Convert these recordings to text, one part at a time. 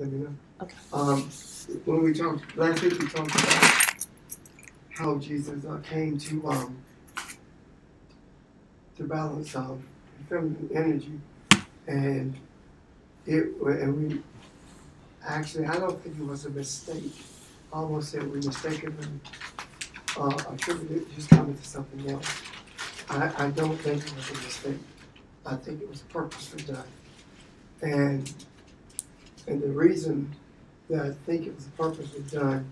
let me know. Okay. When we talked last week, we talked about how Jesus came to balance feminine energy, and we actually, I don't think it was a mistake. I almost said we mistakenly attributed just coming to something else. I don't think it was a mistake. I think it was purposely done. And the reason that I think it was purposely done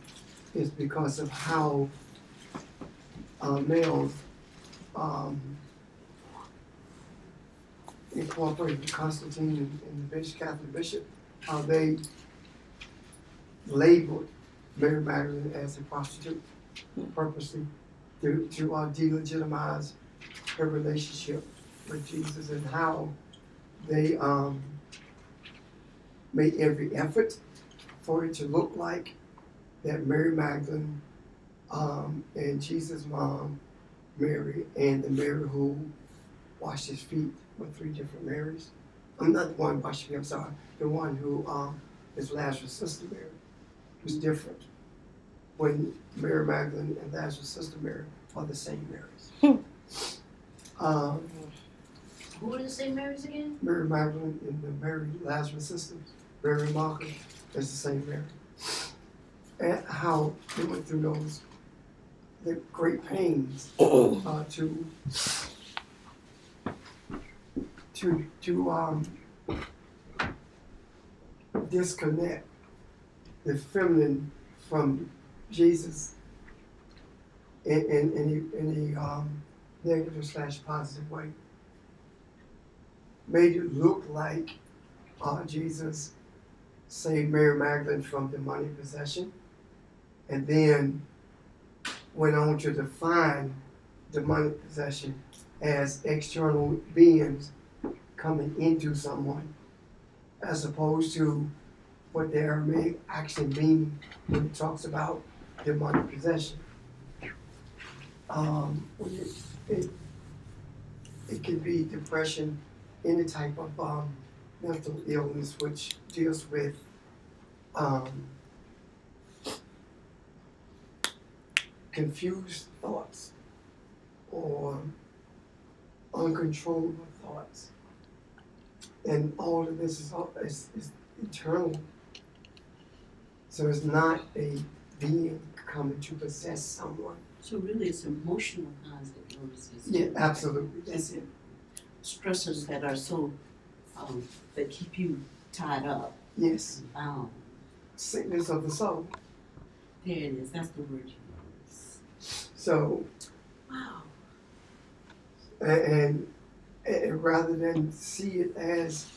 is because of how males incorporated with Constantine and the Catholic bishop, how they labeled Mary Magdalene as a prostitute purposely to delegitimize her relationship with Jesus, and how they made every effort for it to look like that Mary Magdalene and Jesus' mom, Mary, and the Mary who washed his feet were three different Marys. I'm not the one who washed his feet, I'm sorry. The one who is Lazarus' sister Mary was different. When Mary Magdalene and Lazarus' sister Mary are the same Marys. Who are the same Marys again? Mary Magdalene and the Mary Lazarus' sister, Mary Martha, is the same Mary. And how they went through the great pains to disconnect the feminine from Jesus in a negative / positive way. Made it look like Jesus saved Mary Magdalene from demonic possession, and then went on to define demonic possession as external beings coming into someone, as opposed to what the Aramaic actually mean when it talks about demonic possession. It can be depression, any type of mental illness which deals with confused thoughts or uncontrollable thoughts. And all of this is internal. So it's not a being coming to possess someone. So really it's emotional kinds of illnesses. Yeah, absolutely. That's it. Stressors that are so, that keep you tied up. Yes. Bound. Sickness of the soul. There it is. That's the word you use. So. Wow. And rather than see it as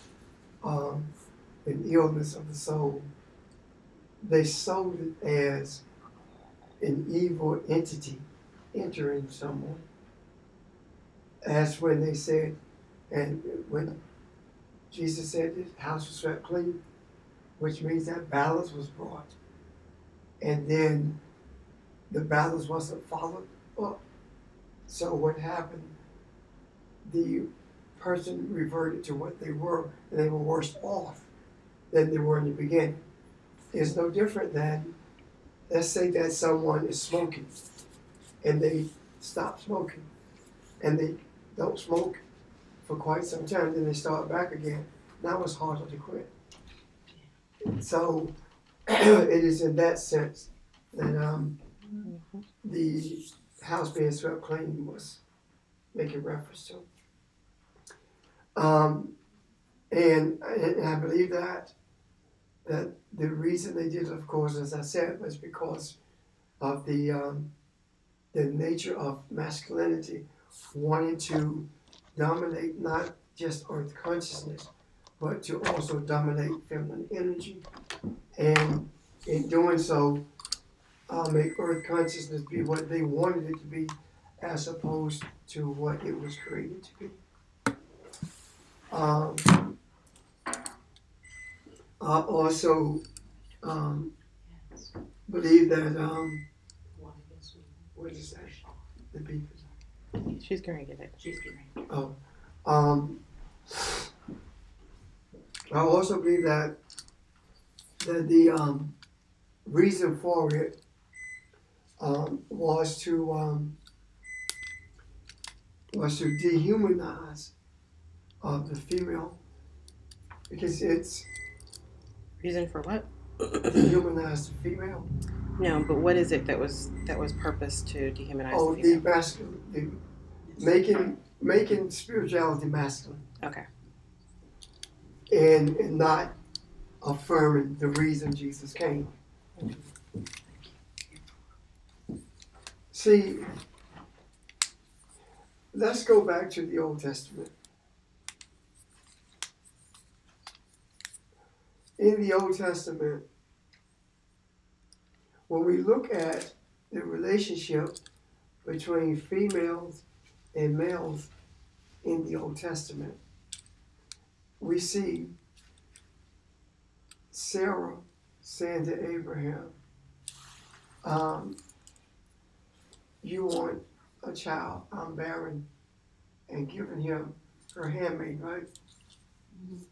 an illness of the soul, they sold it as an evil entity entering someone. As when they said, and when Jesus said this house was swept clean, which means that balance was brought. And then the balance wasn't followed up. So what happened? The person reverted to what they were, and they were worse off than they were in the beginning. It's no different than, let's say that someone is smoking, and they stop smoking, and they don't smoke for quite some time, then they start back again. Now it's harder to quit. So it is in that sense that the house being swept clean was making reference to. And I believe that the reason they did it, of course, as I said, was because of the nature of masculinity wanting to dominate not just earth consciousness, but to also dominate feminine energy. And in doing so, make earth consciousness be what they wanted it to be, as opposed to what it was created to be. I also believe that, what is that? The beef is. She's going to get it. She's getting it. Oh. I also believe that the reason for it was to dehumanize the female, because it's Reason for what? dehumanize the female. No, but what is it that was purposed to dehumanize Oh, the the female? masculine, making spirituality masculine, Okay. and not affirming the reason Jesus came. See, let's go back to the Old Testament. In the Old Testament, when we look at the relationship between females and males in the Old Testament, we see Sarah saying to Abraham, you want a child, I'm barren, and giving him her handmaid, right? Mhm.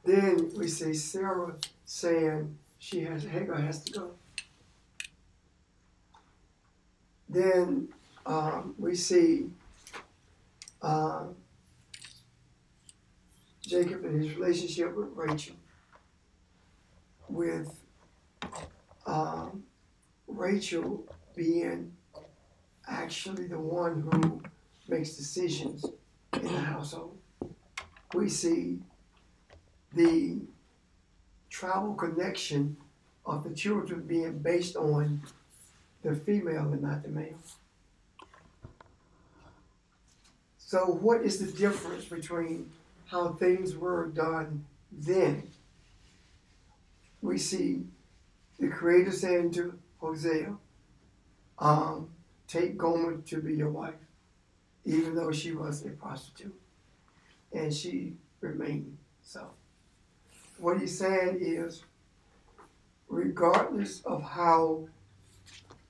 Then we see Sarah saying Hagar has to go. Then we see Jacob and his relationship with Rachel, with Rachel being actually the one who makes decisions in the household. We see the tribal connection of the children being based on the female and not the male. So what is the difference between how things were done then? We see the Creator saying to Hosea, take Gomer to be your wife, even though she was a prostitute, and she remained so. What he's saying is, regardless of how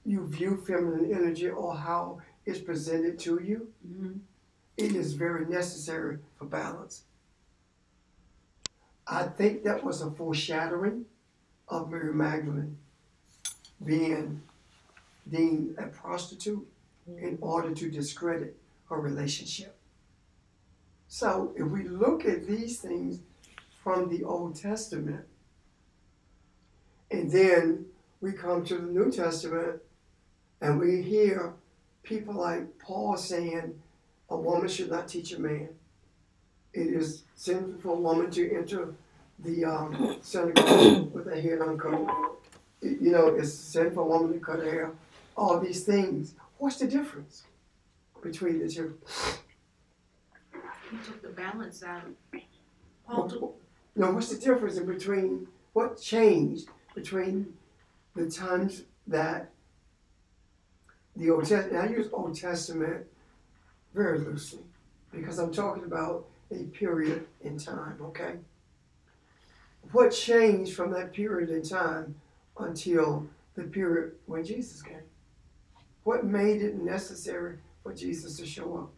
you view feminine energy or how it's presented to you, Mhm. it is very necessary for balance. I think that was a foreshadowing of Mary Magdalene being deemed a prostitute in order to discredit her relationship. So if we look at these things from the Old Testament, and then we come to the New Testament, and we hear people like Paul saying a woman should not teach a man. It is sinful for a woman to enter the synagogue with her hair uncovered. It's sinful for a woman to cut her hair. All these things. What's the difference between the two? He took the balance out. Paul took No, what's the difference in between what changed between the times that the Old Testament, and I use Old Testament very loosely because I'm talking about a period in time, okay? What changed from that period in time until the period when Jesus came? What made it necessary for Jesus to show up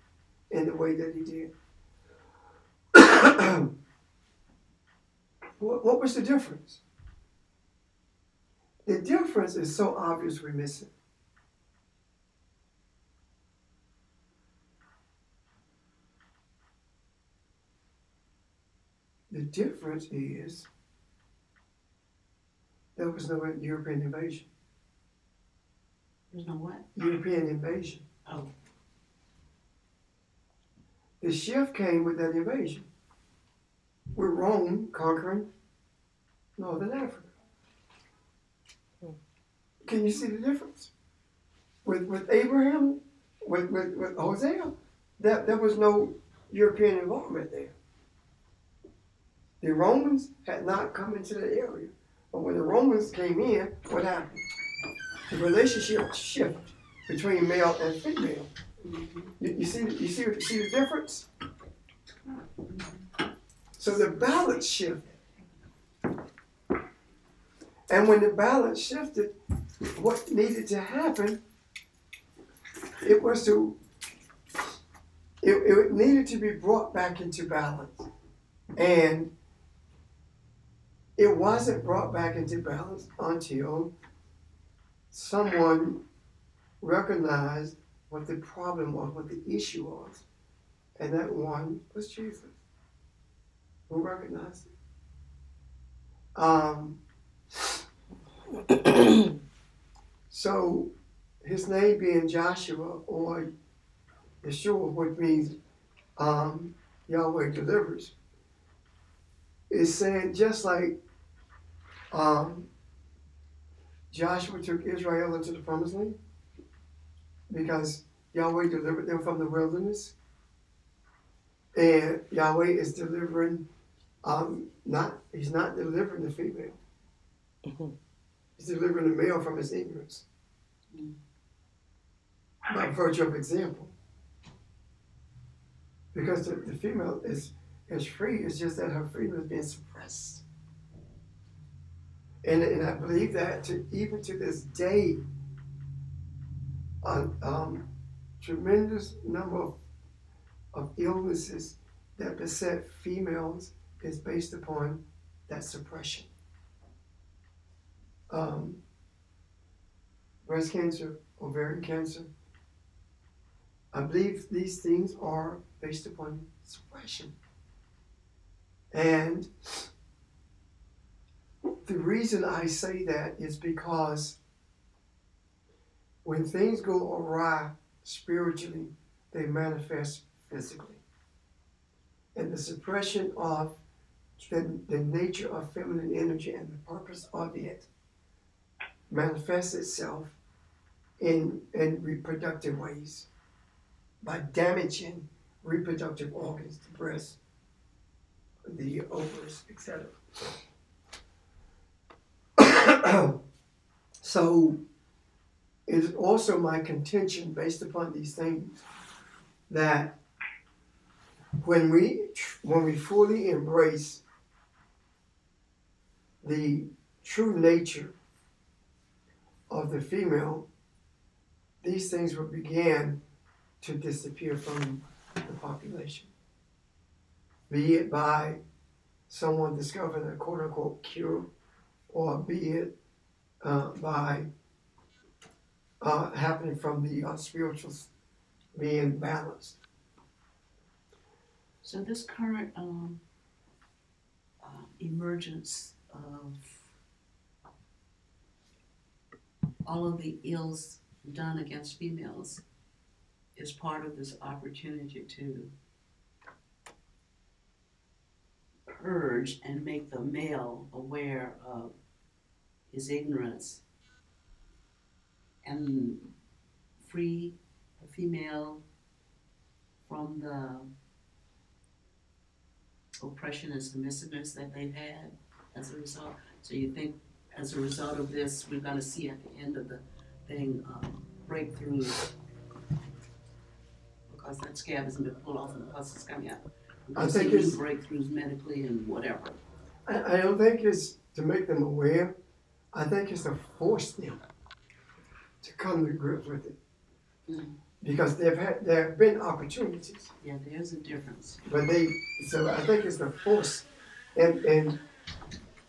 in the way that he did? What was the difference? The difference is so obvious we miss it. The difference is there was no European invasion. There's no what? European invasion. Oh. The shift came with that invasion, with Rome conquering Northern Africa. Can you see the difference? With Abraham, with Hosea, there was no European involvement there. The Romans had not come into the area. But when the Romans came in, what happened? The relationship shifted between male and female. You see the difference? So the balance shifted. And when the balance shifted, what needed to happen, it needed to be brought back into balance. And it wasn't brought back into balance until someone recognized what the problem was, what the issue was. And that one was Jesus, who recognized it. So his name being Joshua or Yeshua, which means Yahweh delivers, is saying just like Joshua took Israel into the promised land because Yahweh delivered them from the wilderness. And Yahweh is delivering, he's not delivering the female. He's delivering the male from his ignorance. By virtue of example. Because the female is free, it's just that her freedom is being suppressed. And I believe that even to this day, a tremendous number of illnesses that beset females is based upon that suppression. Breast cancer, ovarian cancer. I believe these things are based upon suppression. And the reason I say that is because when things go awry spiritually, they manifest physically. And the suppression of the nature of feminine energy and the purpose of it manifests itself in reproductive ways by damaging reproductive organs, the breast, the ovaries, etc. So it is also my contention based upon these things that when we fully embrace the true nature of the female, these things will begin to disappear from the population. Be it by someone discovering a quote-unquote cure, or be it by happening from the spirituals being balanced. So this current emergence of all of the ills done against females is part of this opportunity to purge and make the male aware of his ignorance and free the female from the oppression and submissiveness that they've had as a result. So you think as a result of this, we're going to see at the end of the thing breakthroughs, because that scab hasn't been pulled off and the pus is coming out. I think it's breakthroughs medically and whatever. I don't think it's to make them aware. I think it's to force them to come to grips with it. Because there have been opportunities. Yeah, there's a difference. But so I think it's the force, and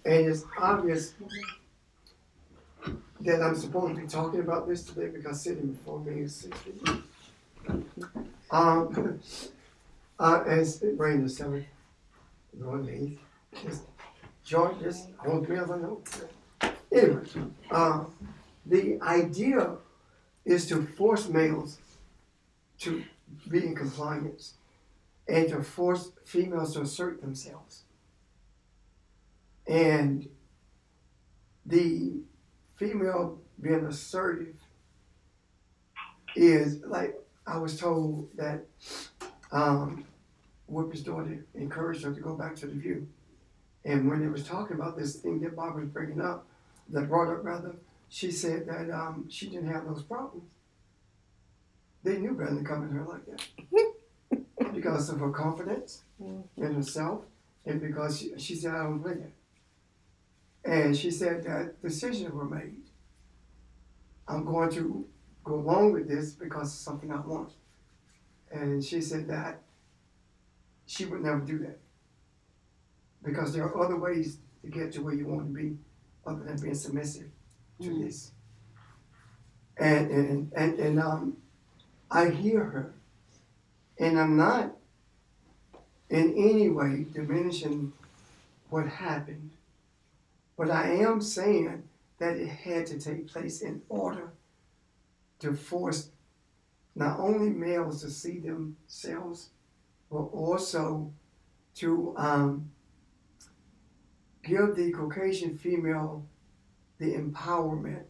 it's obvious that I'm supposed to be talking about this today because sitting before me is 6 feet. As it rained this summer, Lord, George just holds me as a note. Anyway, the idea is to force males to be in compliance and to force females to assert themselves. And the female being assertive is like, I was told that Whooper's daughter encouraged her to go back to the View. And when they was talking about this thing that Bob was bringing up, that brought up rather, she said that she didn't have those problems. They knew better than come at her like that. Because of her confidence in herself, and because she said, I don't play that. And she said that decisions were made. I'm going to go along with this because it's something I want. And she said that she would never do that. Because there are other ways to get to where you want to be, other than being submissive to this. And I hear her, and I'm not in any way diminishing what happened, but I am saying that it had to take place in order to force not only males to see themselves, but also to give the Caucasian female the empowerment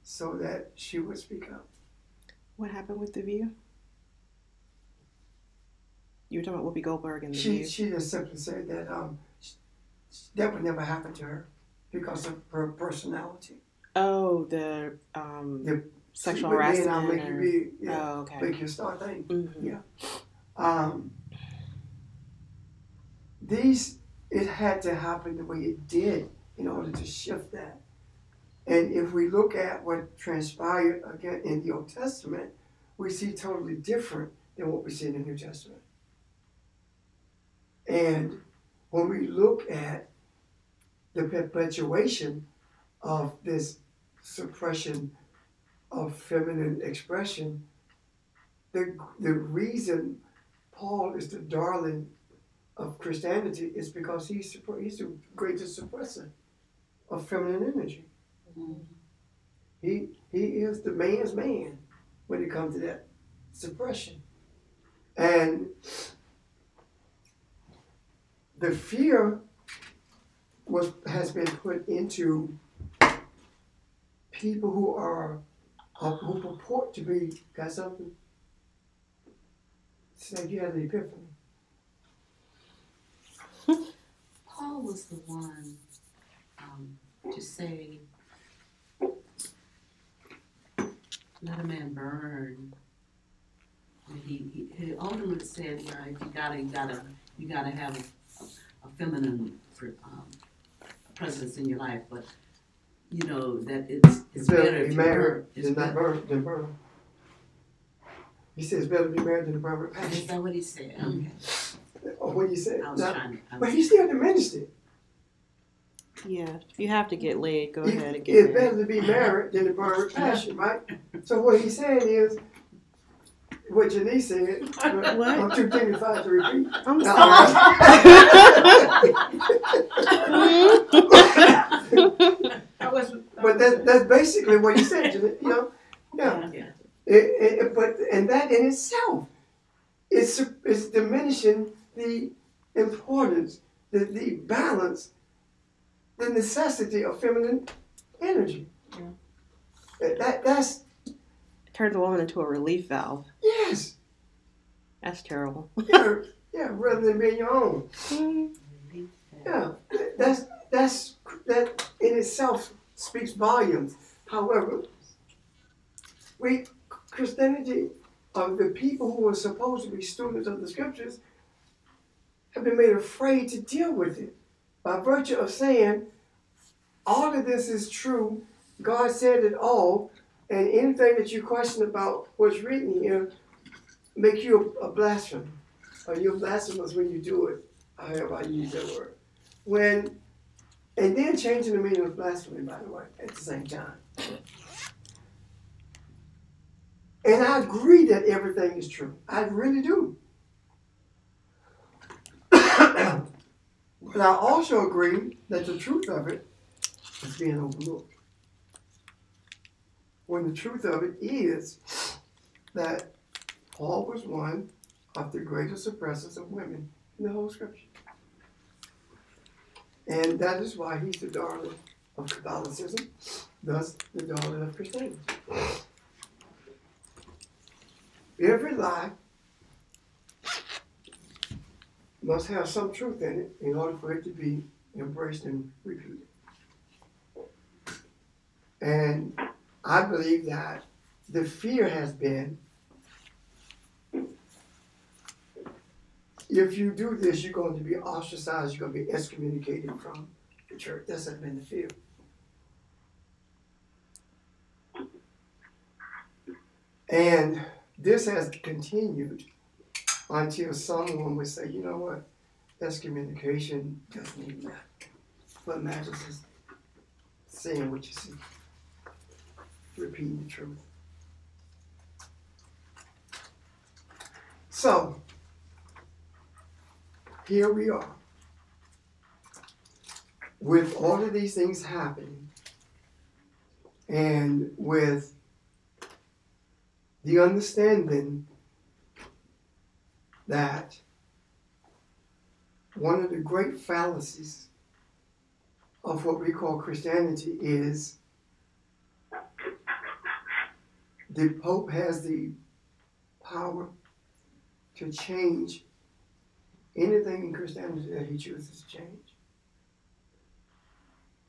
so that she would speak up. What happened with The View? You were talking about Whoopi Goldberg and The She View. just simply said that that would never happen to her because of her personality. Oh, the sexual harassment. I'll make you be, yeah, Oh, okay. make you start thinking. Mm-hmm. Yeah. It had to happen the way it did in order to shift that. And if we look at what transpired again in the Old Testament, we see totally different than what we see in the New Testament. And when we look at the perpetuation of this suppression of feminine expression, the reason Paul is the darling of Christianity is because he's the greatest suppressor of feminine energy. Mm-hmm. He is the man's man when it comes to that suppression. And the fear has been put into people who purport to be, got something? It's like you had an epiphany. Paul was the one to say, let a man burn. And he ultimately said, you know, you gotta have a feminine presence in your life, but you know that it's better if you burn. It's not than burn. He says it's better to be married than to burn with Is passion. that what he said? Okay. Or what he said. I was trying to. But he still diminished it. Yeah, if you have to get laid, go ahead and get It's married. better to be married than to burn with passion, right? So what he's saying is, what Janice said, What? I'm too dignified to repeat. I'm No, sorry. But that's basically what he said, you know? Yeah. Yeah. But that in itself is diminishing the importance, the balance, the necessity of feminine energy. Yeah. That's Turns a woman into a relief valve. yes. That's terrible. Yeah, rather than being your own. Yeah. That in itself speaks volumes. However, Christianity, the people who are supposed to be students of the scriptures, have been made afraid to deal with it by virtue of saying, all of this is true, God said it all, and anything that you question about what's written here make you a blasphemer. Or you're blasphemous when you do it, however I use that word. And then changing the meaning of blasphemy, by the way, at the same time. And I agree that everything is true. I really do. But I also agree that the truth of it is being overlooked. When the truth of it is that Paul was one of the greatest suppressors of women in the whole scripture. And that is why he's the darling of Catholicism, thus the darling of Christianity. Every lie must have some truth in it in order for it to be embraced and repeated. And I believe that the fear has been, if you do this, you're going to be ostracized, you're going to be excommunicated from the church. That's been the fear. And this has continued until someone would say, you know what, excommunication doesn't even matter. but imagine just saying what you see, repeating the truth. So, here we are. With all of these things happening, and with the understanding that one of the great fallacies of what we call Christianity is the Pope has the power to change anything in Christianity that he chooses to change.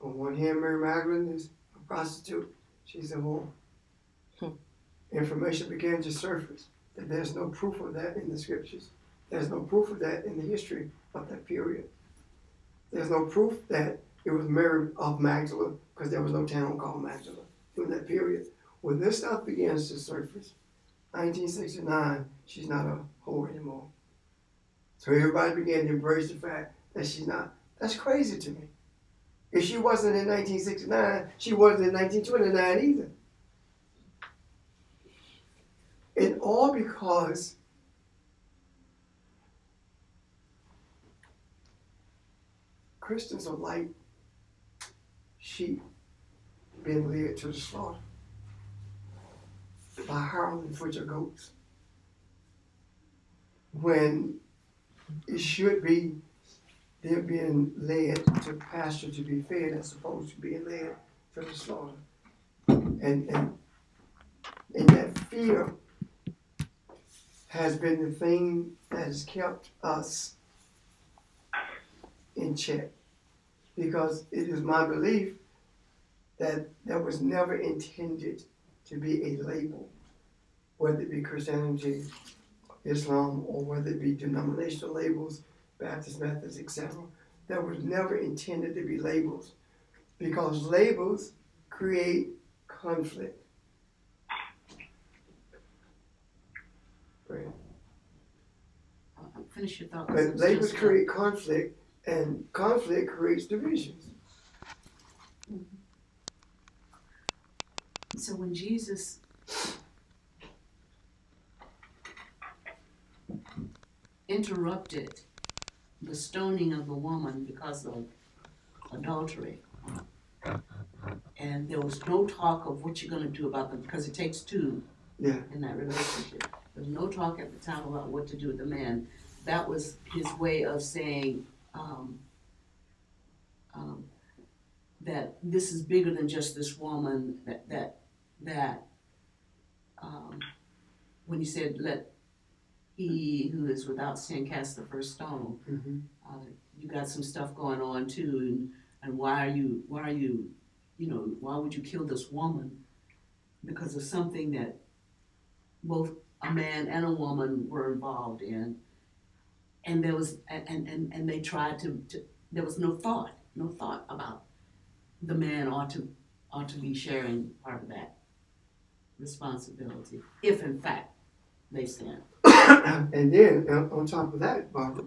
On one hand, Mary Magdalene is a prostitute. She's a whore. Information began to surface that there's no proof of that in the scriptures. There's no proof of that in the history of that period. There's no proof that it was Mary of Magdala, because there was no town called Magdala during that period. When this stuff begins to surface, 1969, she's not a whore anymore. So everybody began to embrace the fact that she's not. That's crazy to me. If she wasn't in 1969, she wasn't in 1929 either. And all because Christians are like sheep being led to the slaughter by howling butcher goats, when it should be they're being led to pasture to be fed as opposed to being led to the slaughter. And that fear has been the thing that has kept us in check, because it is my belief that that was never intended to be a label, whether it be Christianity, Islam, or whether it be denominational labels, Baptist, Methodist, etc. That was never intended to be labels, because labels create conflict. Right. Finish your thought. But labels create conflict, and conflict creates divisions. So when Jesus interrupted the stoning of the woman because of adultery, and there was no talk of what you're going to do about them, because it takes two in that relationship. There was no talk at the time about what to do with the man. That was his way of saying that this is bigger than just this woman. That when he said, "Let he who is without sin cast the first stone," you got some stuff going on too, and why would you kill this woman because of something that both a man and a woman were involved in, and there was and they tried to there was no thought about the man ought to be sharing part of that responsibility if in fact they sin. And then on top of that, Barbara,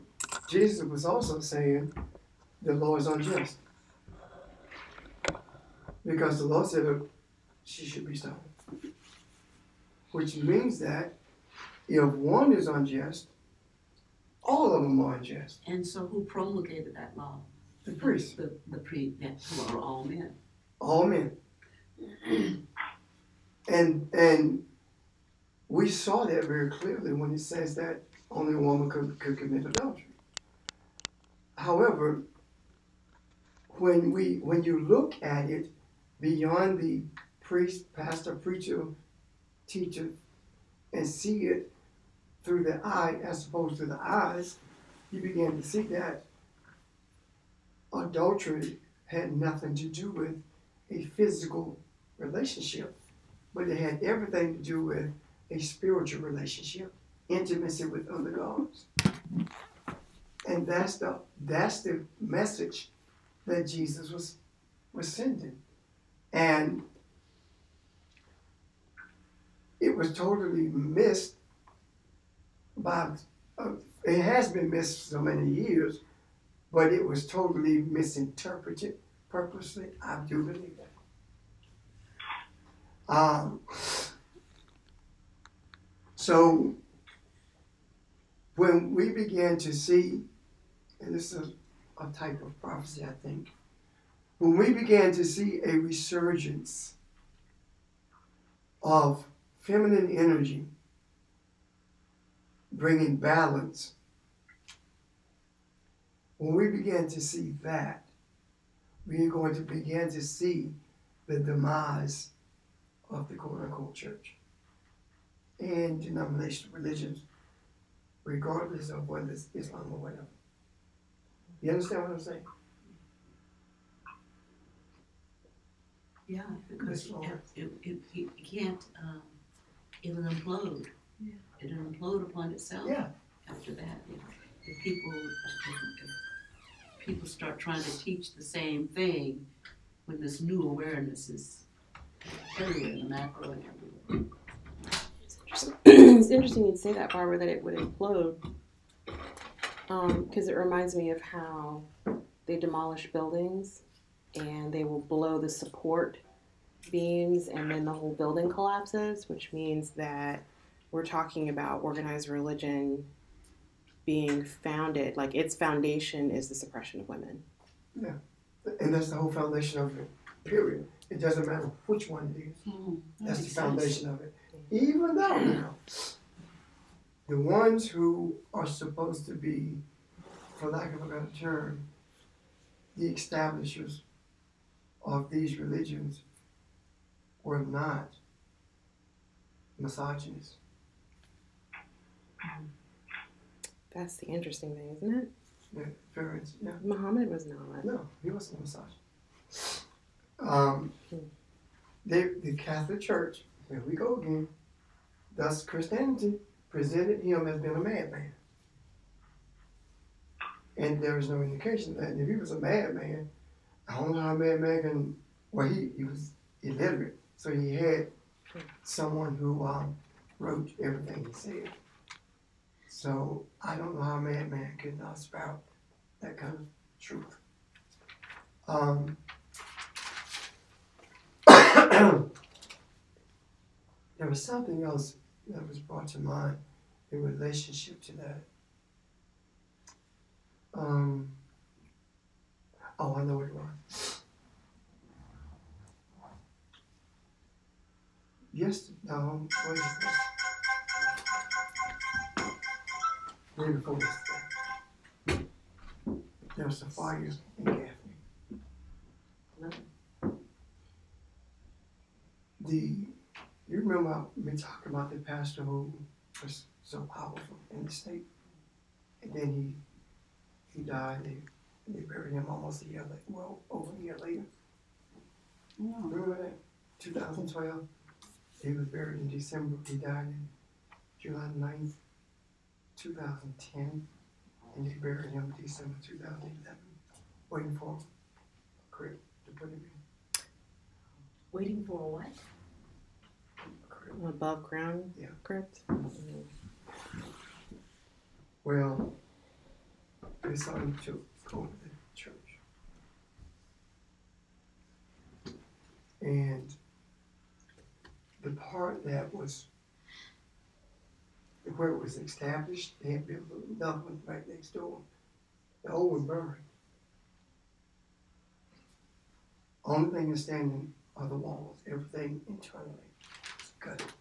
Jesus was also saying the law is unjust, because the law said she should be stoned, which means that if one is unjust, all of them are unjust. And so who promulgated that law? The priests. The priests, who are all men. All men. And we saw that very clearly when it says that only a woman could commit adultery. However, when you look at it beyond the priest, pastor, preacher, teacher, and see it through the eye as opposed to the eyes, you begin to see that adultery had nothing to do with a physical relationship, but it had everything to do with a spiritual relationship, intimacy with other gods. And that's the message that Jesus was sending. And it was totally missed by, it has been missed for so many years, but it was totally misinterpreted purposely. I do believe that. So when we began to see, and this is a type of prophecy, I think, when we began to see a resurgence of feminine energy bringing balance, when we began to see that, we are going to begin to see the demise of the quote-unquote church and denominational religions, regardless of whether it's Islam or whatever. You understand what I'm saying? Yeah, because Yes, Lord. it can't, it'll implode. Yeah. It'll implode upon itself Yeah. after that. If people start trying to teach the same thing when this new awareness is everywhere in the macro and everywhere. It's interesting you'd say that, Barbara, that it would implode, because it reminds me of how they demolish buildings and they will blow the support beams and then the whole building collapses, which means that we're talking about organized religion being founded, like its foundation is the suppression of women. Yeah. And that's the whole foundation of it, period. It doesn't matter which one it is. That's the foundation of it. Even though, you know, the ones who are supposed to be, for lack of a better term, the establishers of these religions were not misogynists. That's the interesting thing, isn't it? Yeah, very, yeah. Muhammad was not. No, he wasn't a misogynist. The Catholic Church, here we go again, thus Christianity presented him as being a madman. And there was no indication that if he was a madman, I don't know how a madman can, well, he was illiterate, so he had someone who wrote everything he said. So I don't know how a madman could spout that kind of truth. There was something else that was brought to mind in relationship to that. Oh, I know what it was. Yes, what is this? Day before yesterday. There was a fire in Gaffney. You remember me talking about the pastor who was so powerful in the state, and then he died. And they buried him almost a year later. Well, over a year later. Yeah. Remember that? 2012. He was buried in December. He died in July 9th, 2010, and they buried him in December 2011, waiting for a crypt to put him in. Waiting for what? Above ground Yeah. crypt. Well, they saw him to go to the church. And the part that was where it was established, they had built another one right next door. The old one burned. Only thing that's standing are the walls. Everything internally was gutted.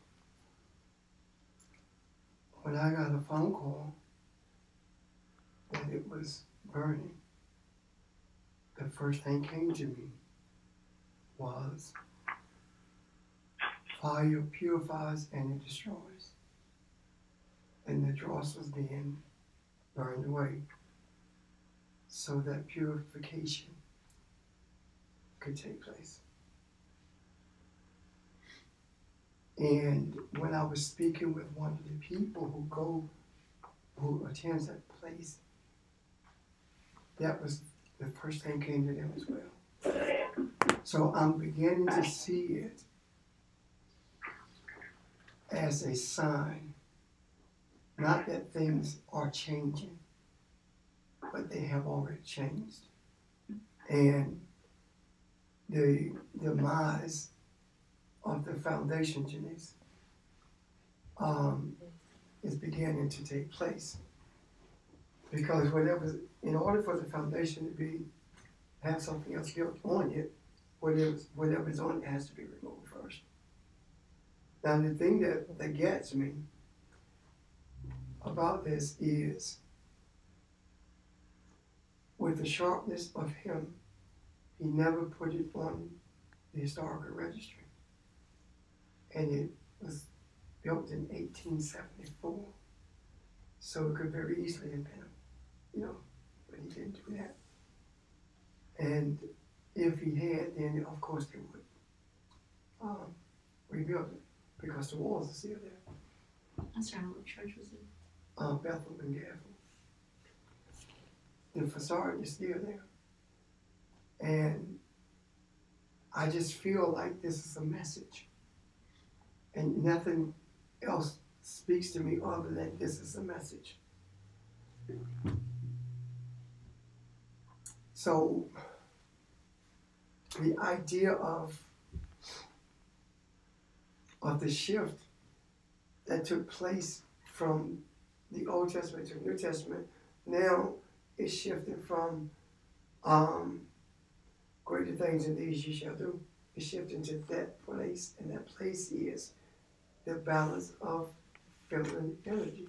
When I got a phone call that it was burning, the first thing came to me was fire purifies and it destroys. And the dross was being burned away so that purification could take place. And when I was speaking with one of the people who attends that place, that was the first thing came to them as well. So I'm beginning to see it as a sign, not that things are changing, but they have already changed. And the demise of the foundation, Janice, is beginning to take place. Because in order for the foundation to have something else built on it, whatever's on it has to be removed first. Now the thing that gets me about this is, with the sharpness of him, he never put it on the historical registry. And it was built in 1874. So it could very easily have been, but he didn't do that. And if he had, then of course they would rebuild it, because the walls are still there. I'm sorry, what church was it? Bethel and Gaffney. The facade is still there. And I just feel like this is a message. And nothing else speaks to me other than this is a message. So the idea of the shift that took place from the Old Testament to the New Testament now is shifted from greater things than these you shall do. It's shifting to that place, and that place is the balance of feminine energy.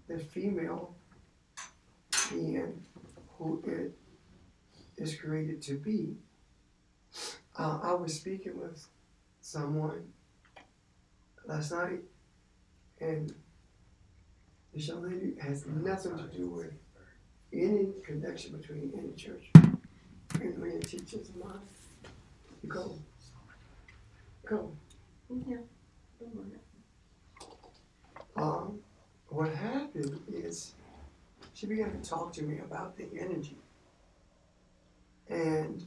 The female being who it is created to be. I was speaking with someone last night, and this young lady has nothing to do with any connection between any church and many teachers of mine. Go. Yeah. What happened is she began to talk to me about the energy. And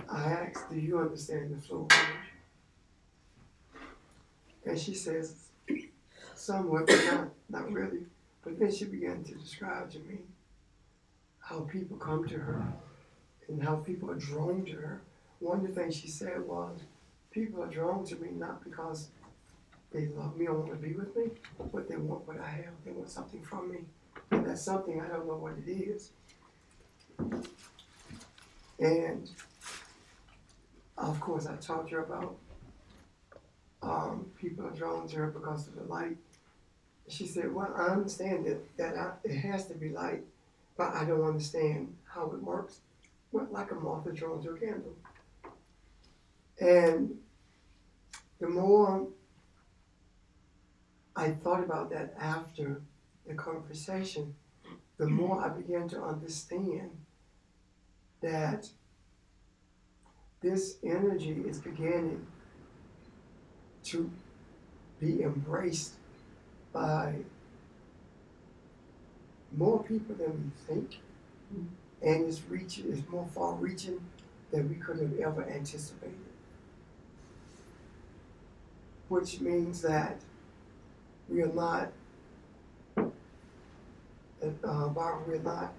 I asked, do you understand the flow of energy? And she says, somewhat, but not really. But then she began to describe to me how people come to her and how people are drawn to her. One of the things she said was, people are drawn to me not because they love me or want to be with me, but they want what I have. They want something from me. And that's something, I don't know what it is. And of course, I talked to her about people are drawn to her because of the light. She said, well, I understand that it has to be light, but I don't understand how it works. Well, like a moth is drawn to a candle. And the more I thought about that after the conversation, the more I began to understand that this energy is beginning to be embraced by more people than we think, and it's more far-reaching than we could have ever anticipated. Which means that we are not, we're not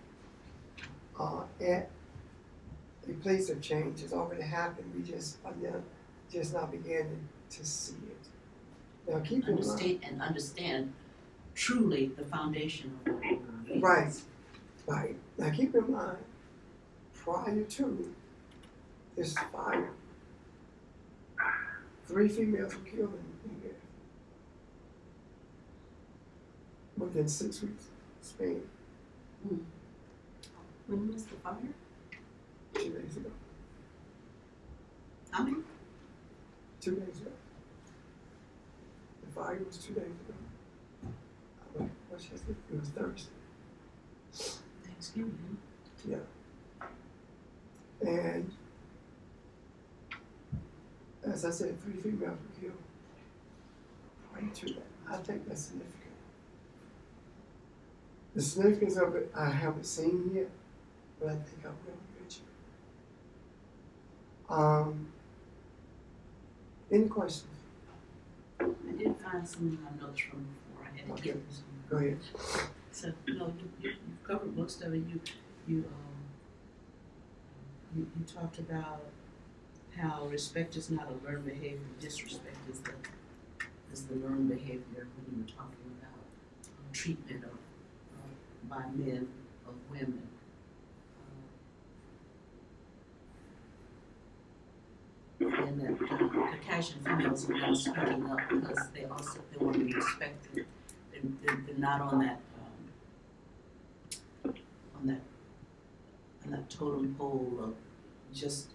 at a place of change. It's already happened. We just are just not beginning to see it. Now keep in mind. And understand truly the foundation of what we're Right. Now keep in mind, prior to this fire, 3 females were killed in there within 6 weeks span. When was the fire? 2 days ago. How many? 2 days ago. The fire was 2 days ago. What's yesterday? It was Thursday. Thanksgiving. Yeah. And as I said, 3 females were killed. Prior to that, I think that's significant. The significance of it, I haven't seen yet, but I think I will eventually. Any questions? I did find some notes from before. I had to get them. Go ahead. So no, you've covered most of it. You talked about how respect is not a learned behavior. Disrespect is the learned behavior when you were talking about treatment by men of women. And that Caucasian females are now speaking up because they want to be respected. They're not on that totem pole of just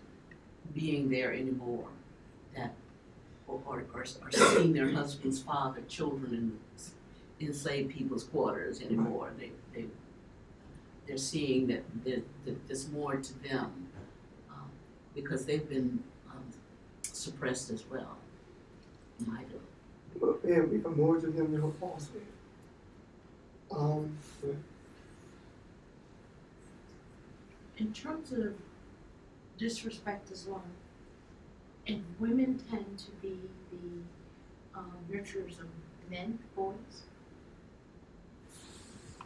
being there anymore. That or seeing their husband's father, children in enslaved people's quarters anymore. They're seeing that there's more to them because they've been suppressed as well. Mightily. Well, yeah, we have more to them than what Paul said. In terms of disrespect as well, and women tend to be the nurturers of men, boys.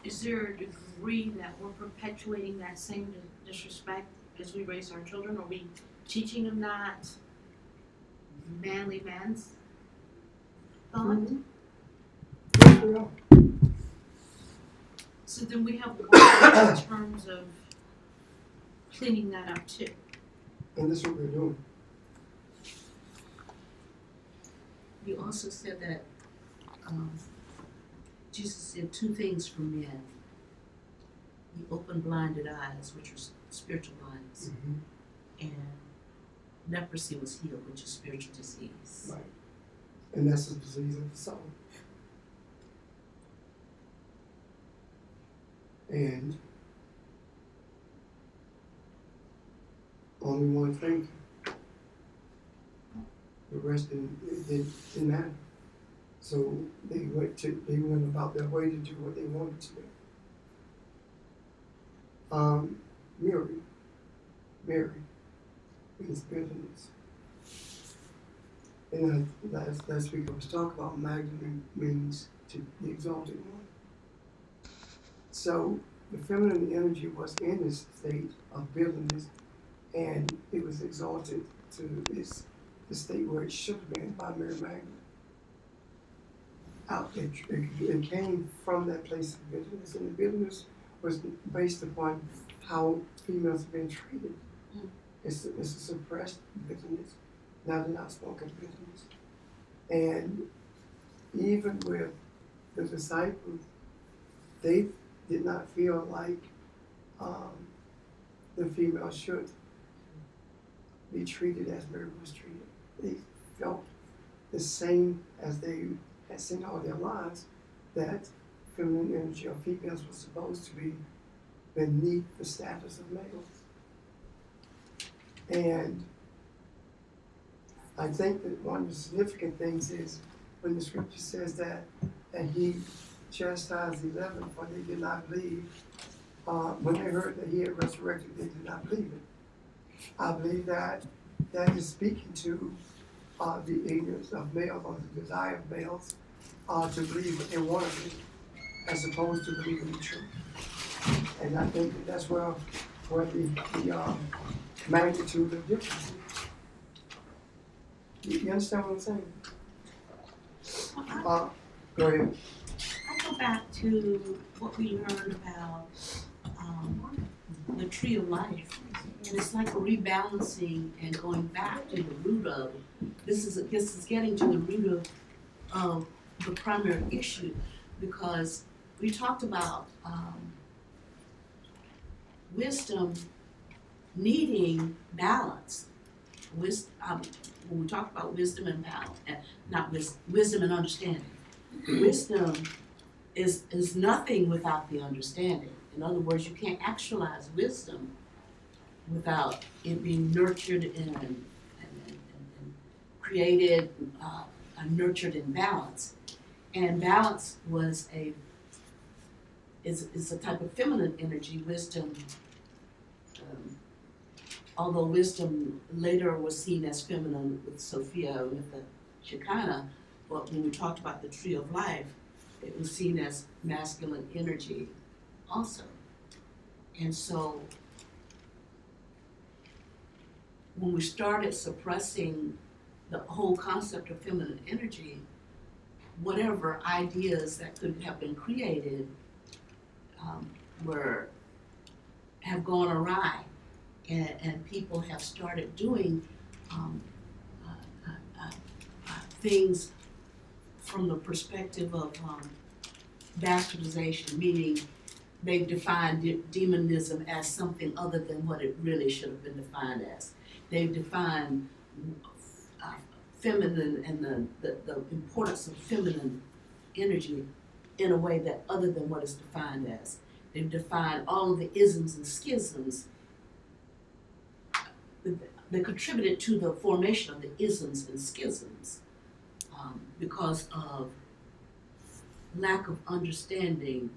Is there a degree that we're perpetuating that same disrespect as we raise our children? Are we teaching them that manly man's thought? Yes, we are. So then we have work in terms of cleaning that up too. And this is what we're doing. You also said that Jesus said two things for men. He opened blinded eyes, which are spiritual blindness, and leprosy was healed, which is spiritual disease. Right. And that's the disease of the soul. And only one thing. The rest didn't matter. So they went about their way to do what they wanted to do. Mary means bitterness. And last week I was talking about Magdalene means to the exalted one. So the feminine energy was in this state of bitterness, and it was exalted to the state where it should have been by Mary Magdalene. It came from that place of bitterness, and the bitterness was based upon how females have been treated. It's a suppressed bitterness, not an outspoken bitterness. And even with the disciples, they did not feel like the female should be treated as Mary was treated. They felt the same as they had seen all their lives, that feminine energy or females were supposed to be beneath the status of males. And I think that one of the significant things is when the scripture says that he chastised the 11 for they did not believe. When they heard that he had resurrected, they did not believe it. I believe that is speaking to the ignorance of males, or the desire of males to believe what they want to believe, as opposed to believing the truth. And I think that's where the magnitude of difference is. You understand what I'm saying? Go ahead. I go back to what we learned about the tree of life. And it's like a rebalancing and going back to the root of it. This is getting to the root of the primary issue, because we talked about wisdom needing balance. When we talk about wisdom and balance, wisdom and understanding. Wisdom is nothing without the understanding. In other words, you can't actualize wisdom without it being nurtured and created, nurtured in balance. And balance is a type of feminine energy. Wisdom, although wisdom later was seen as feminine with Sophia, with the Shekinah, but when we talked about the tree of life, it was seen as masculine energy also. And so when we started suppressing the whole concept of feminine energy, whatever ideas that could have been created have gone awry, and people have started doing things from the perspective of bastardization, meaning they've defined demonism as something other than what it really should have been defined as. They've defined feminine and the importance of feminine energy in a way that other than what it's defined as. They've defined all of the isms and schisms that contributed to the formation of the isms and schisms because of lack of understanding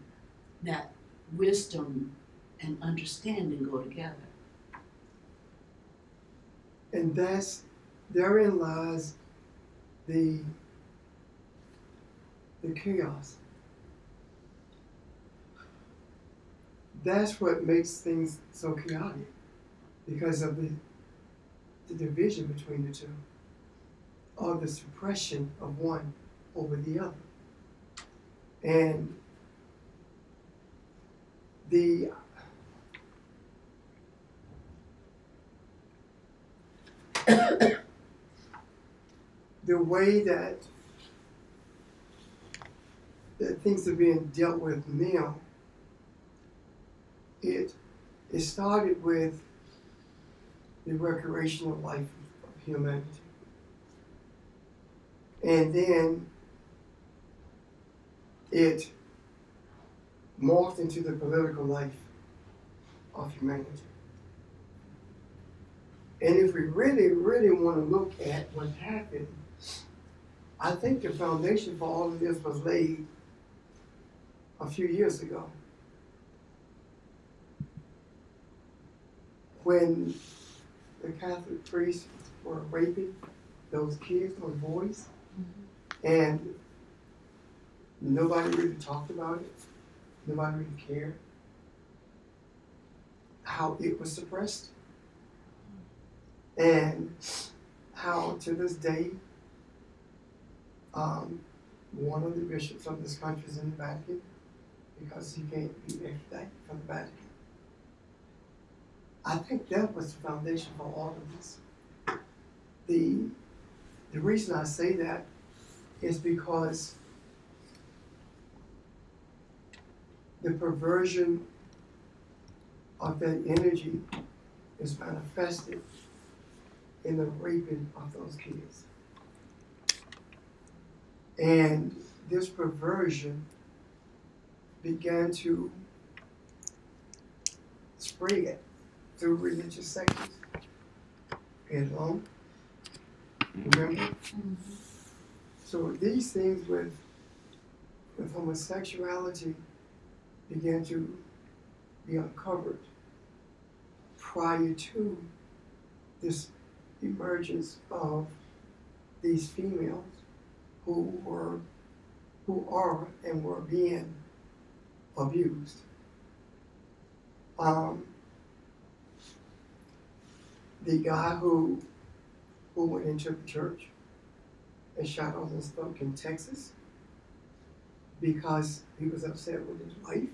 that wisdom and understanding go together. And therein lies the chaos. That's what makes things so chaotic, because of the division between the two, or the suppression of one over the other. And the way that things are being dealt with now, it started with the recreational life of humanity. And then it morphed into the political life of humanity. And if we really, really want to look at what happened, I think the foundation for all of this was laid a few years ago, when the Catholic priests were raping those kids, those boys, and nobody really talked about it. Nobody really cared how it was suppressed, and how to this day one of the bishops of this country is in the Vatican because he can't be extradited from the Vatican. I think that was the foundation for all of this. The reason I say that is because the perversion of that energy is manifested in the raping of those kids. And this perversion began to spread through religious sections. Islam, remember? Mm-hmm. So these things with homosexuality began to be uncovered prior to this emergence of these females who are and were being abused. The guy who went into the church and shot all those folk in Texas because he was upset with his wife.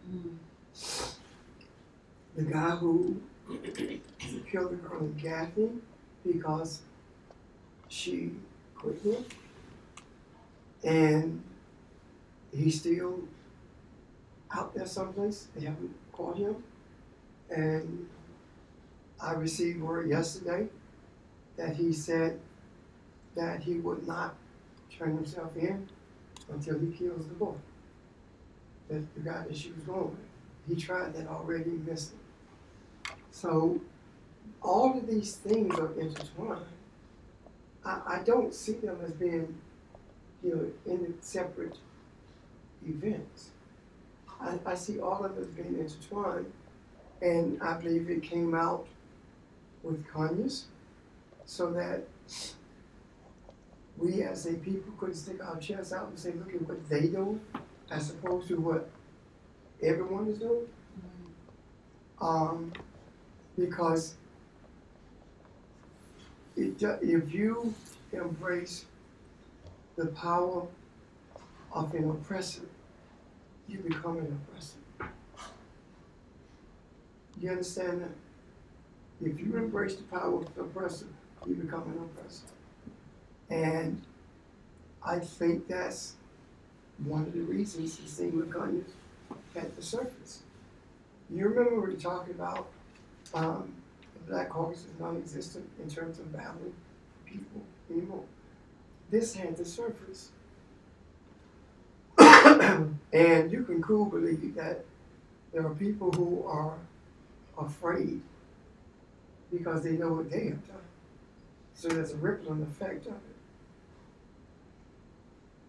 Mm. The guy who killed the girl in Gaffney because she quit him, and he's still out there someplace. They haven't caught him. And I received word yesterday that he said that he would not turn himself in until he kills the boy, the guy that she was going with. He tried that already, missed it. So all of these things are intertwined. I don't see them as being, in separate events. I see all of it being intertwined, and I believe it came out with Conyers, so that we as a people couldn't stick our chests out and say, look at what they do, as opposed to what everyone is doing. Because if you embrace the power of an oppressor, you become an oppressor. You understand that? If you embrace the power of the oppressor, you become an oppressor. And I think that's one of the reasons the thing with Gunyahs had to surface. You remember we were talking about the Black Caucus is non-existent in terms of battling people anymore. This had to surface. And you can cool believe that there are people who are afraid because they know what they have done. So there's a rippling effect of it.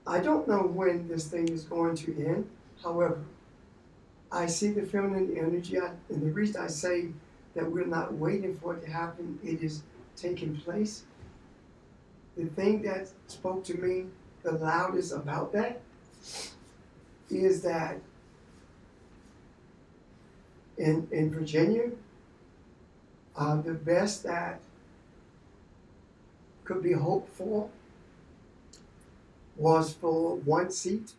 I don't know when this thing is going to end. However, I see the feminine energy, and the reason I say that we're not waiting for it to happen, it is taking place. The thing that spoke to me the loudest about that is that in Virginia, the best that could be hoped for was for one seat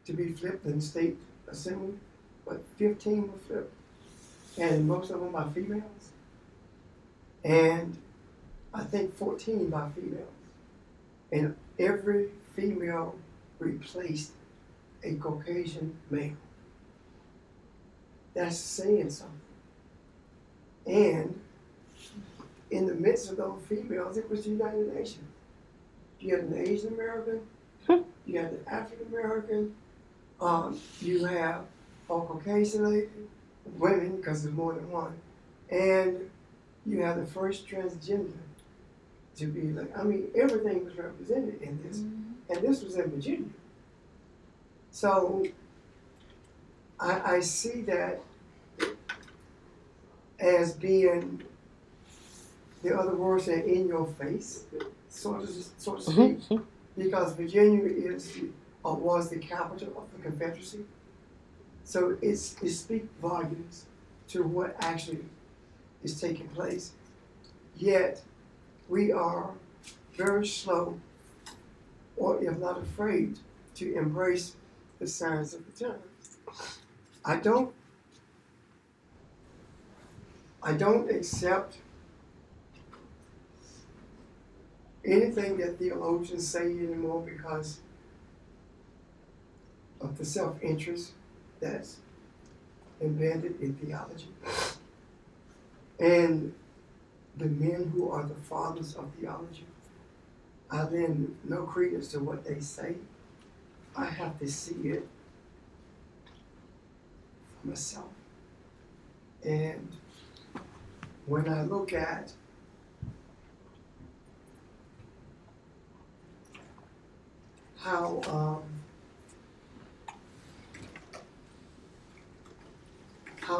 to be flipped in the state assembly, but 15 were flipped, and most of them by females, and I think 14 by females, and every female replaced a Caucasian male. That's saying something. And in the midst of those females, it was the United Nations. You had an Asian American, you had an African American, you have a Caucasian lady, women, because there's more than one, and you have the first transgender to be like, I mean, everything was represented in this, and this was in Virginia. So I see that as being, the other words are in your face, so to speak, because Virginia was the capital of the Confederacy. So it speaks volumes to what actually is taking place. Yet we are very slow, or if not afraid, to embrace the signs of the times. I don't accept anything that theologians say anymore because of the self-interest that's embedded in theology. And the men who are the fathers of theology, I lend no credence to what they say. I have to see it for myself. And when I look at how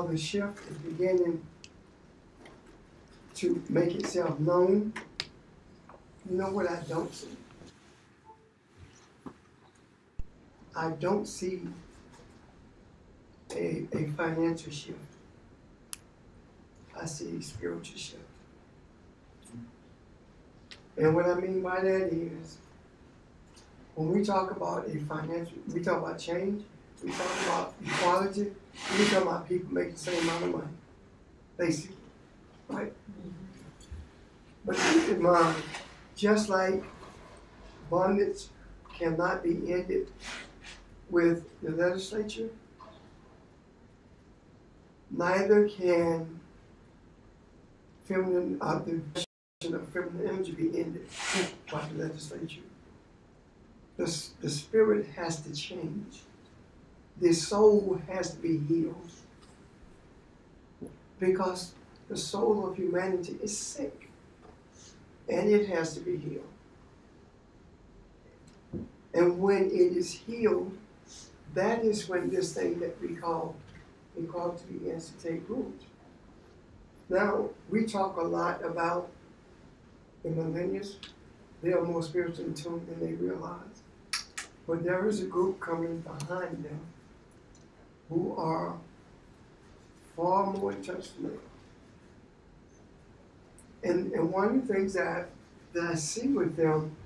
the shift is beginning to make itself known, you know what I don't see? I don't see a financial shift. I see a spiritual shift. And what I mean by that is, when we talk about we talk about change, we talk about equality, we talk about people making the same amount of money, basically, right? But keep in mind, just like bondage cannot be ended with the legislature, neither can the question of feminine energy be ended by the legislature. The spirit has to change. The soul has to be healed. Because the soul of humanity is sick. And it has to be healed. And when it is healed, that is when this thing that we call to begins to take root. Now, we talk a lot about the millennials, they are more spiritually in tune than they realize. But there is a group coming behind them who are far more in touch than they are. And one of the things that I see with them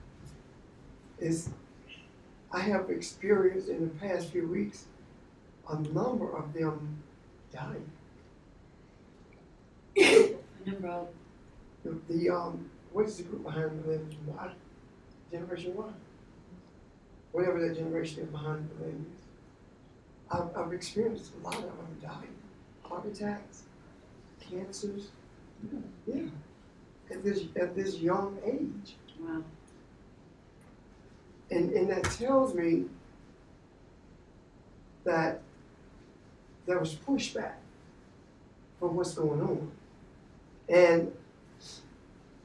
is I have experienced in the past few weeks a number of them dying. A number of What is the group behind millennials? Y? Generation Y? Whatever that generation is behind millennials. I've experienced a lot of them dying. Heart attacks, cancers. Yeah. At this young age. wow. And that tells me that there was pushback for what's going on. And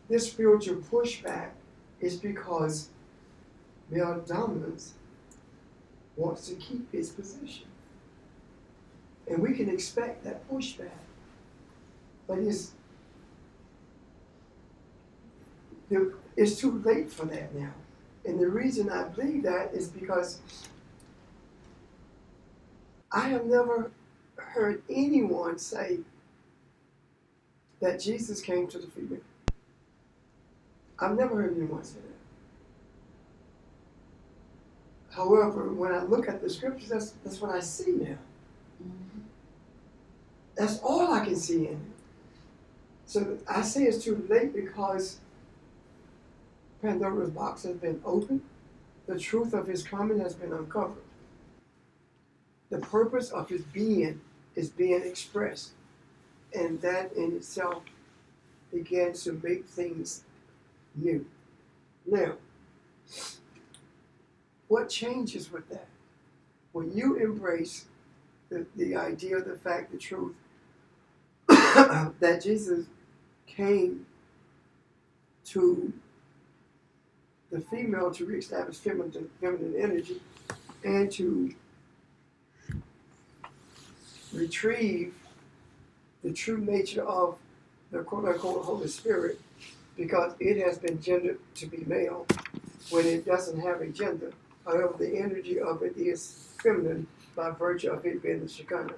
this spiritual pushback is because male dominance wants to keep its position. And we can expect that pushback. But it's too late for that now. And the reason I believe that is because I have never heard anyone say that Jesus came to the female. I've never heard anyone say that. However, when I look at the scriptures, that's what I see now. Mm-hmm. That's all I can see in it. So I say it's too late because Pandora's box has been opened. The truth of his coming has been uncovered. The purpose of his being is being expressed. And that in itself begins to make things new. Now, what changes with that? When you embrace the idea, the fact, the truth, that Jesus came to the female to reestablish feminine energy and to retrieve the true nature of the quote-unquote Holy Spirit, because it has been gendered to be male when it doesn't have a gender. However, the energy of it is feminine by virtue of it being the Shekinah.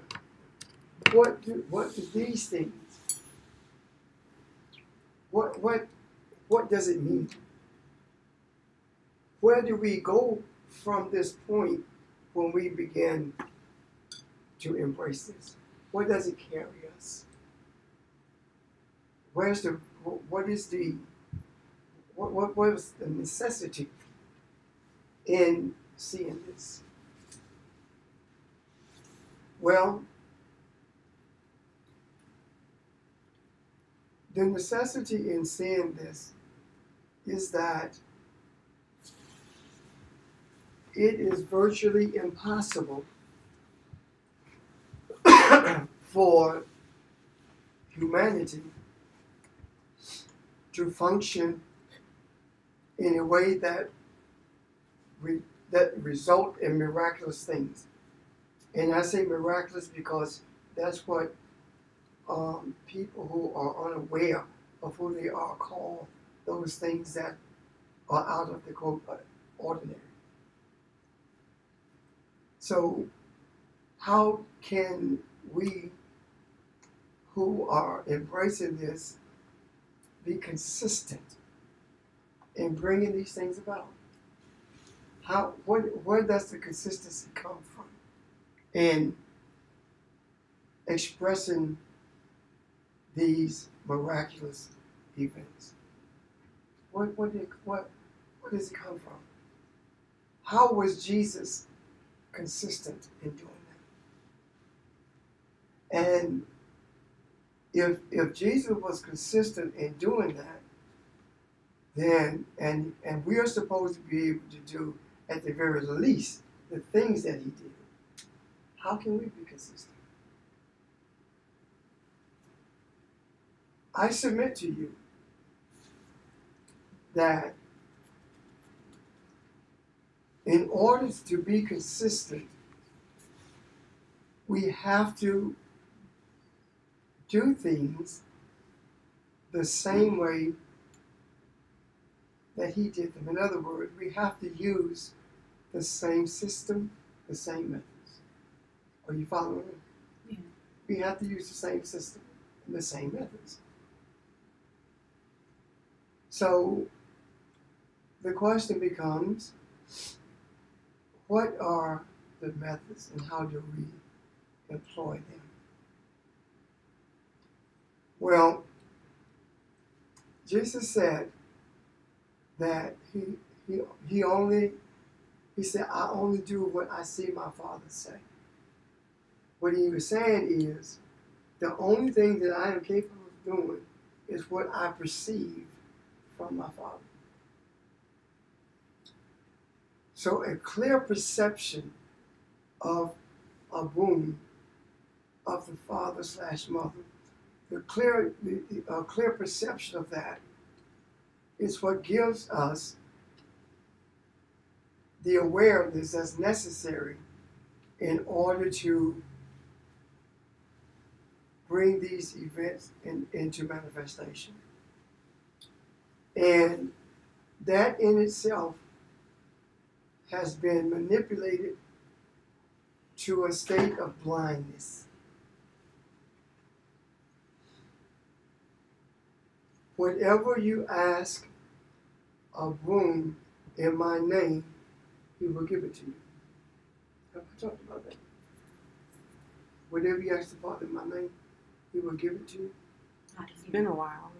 What do these things, what does it mean? Where do we go from this point when we begin to embrace this? Where does it carry us? What is the necessity in seeing this? Well, the necessity in seeing this is that it is virtually impossible for humanity to function in a way that result in miraculous things. And I say miraculous because that's what people who are unaware of who they are call those things that are out of the quote ordinary. So how can we who are embracing this be consistent in bringing these things about? Where does the consistency come from in expressing these miraculous events? Where does it come from? How was Jesus consistent in doing that? And if Jesus was consistent in doing that, then and we are supposed to be able to do at the very least the things that he did, how can we be consistent? I submit to you that in order to be consistent, we have to do things the same way that he did them. In other words, we have to use the same system, the same methods. Are you following me? Yeah. We have to use the same system and the same methods. So the question becomes, what are the methods and how do we employ them? Well, Jesus said that he said, I only do what I see my Father say. What he was saying is, the only thing that I am capable of doing is what I perceive from my Father. So a clear perception of a womb of the father/mother, a clear perception of that is what gives us the awareness that's necessary in order to bring these events into manifestation. And that in itself has been manipulated to a state of blindness. Whatever you ask of whom in my name, he will give it to you. Have I talked about that? Whatever you ask the Father in my name, he will give it to you. It's been a while.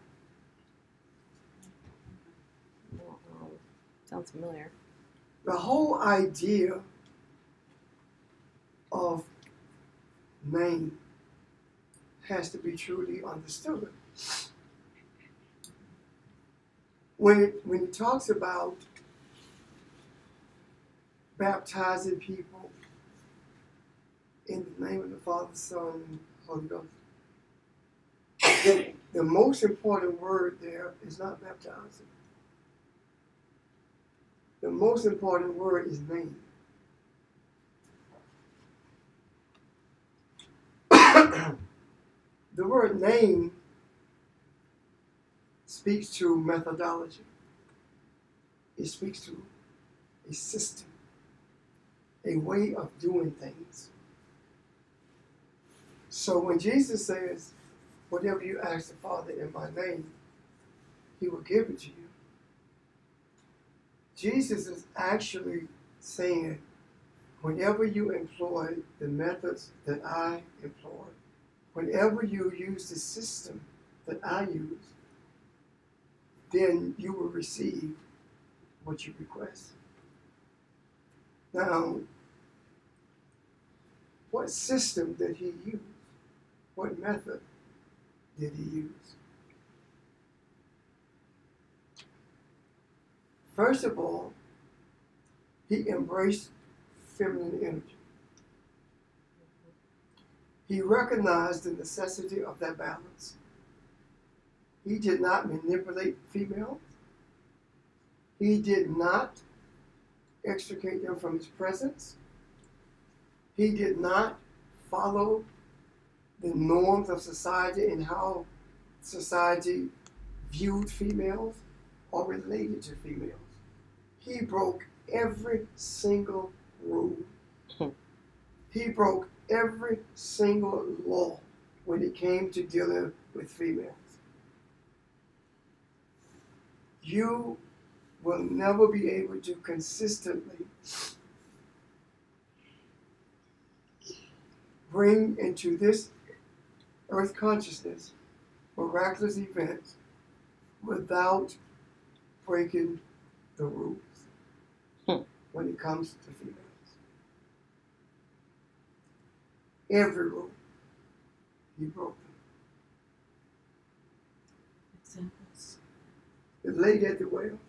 Sounds familiar. The whole idea of name has to be truly understood. When it talks about baptizing people in the name of the Father, Son, and Holy Ghost, the most important word there is not baptizing. The most important word is name. The word name speaks to methodology. It speaks to a system, a way of doing things. So when Jesus says, whatever you ask the Father in my name, he will give it to you. Jesus is actually saying, whenever you employ the methods that I employ, whenever you use the system that I use, then you will receive what you request. Now, what system did he use? What method did he use? First of all, he embraced feminine energy. He recognized the necessity of that balance. He did not manipulate females. He did not extricate them from his presence. He did not follow the norms of society and how society viewed females or related to females. He broke every single rule. He broke every single law when it came to dealing with females. You will never be able to consistently bring into this earth consciousness miraculous events without breaking the rules when it comes to females. Every rule, he broke them. Examples. The lady at the well,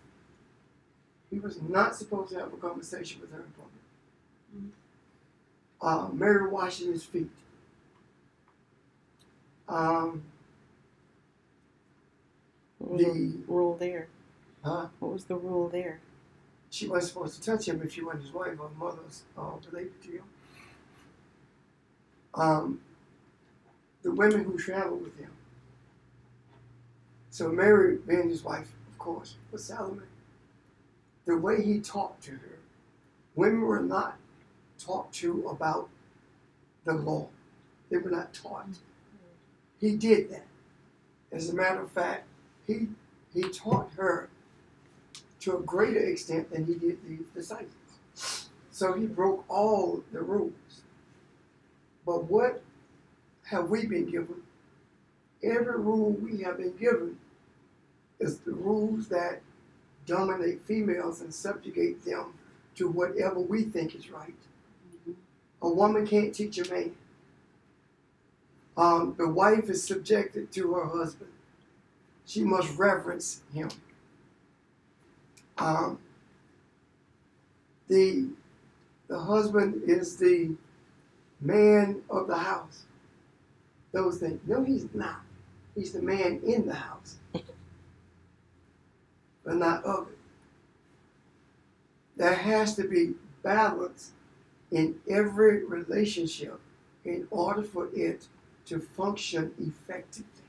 he was not supposed to have a conversation with her in public. Mary washing his feet. What was the rule there? Huh? What was the rule there? She wasn't supposed to touch him if she wasn't his wife or mother's related to him. The women who traveled with him. So Mary, being his wife, of course, was Salome. the way he talked to her, women were not talked to about the law. They were not taught. He did that. As a matter of fact, he taught her to a greater extent than he did the disciples. So he broke all the rules. But what have we been given? Every rule we have been given is the rules that dominate females and subjugate them to whatever we think is right. A woman can't teach a man. The wife is subjected to her husband. She must reverence him. The husband is the man of the house. Those things. No, he's not. He's the man in the house, but not of it. There has to be balance in every relationship in order for it to function effectively.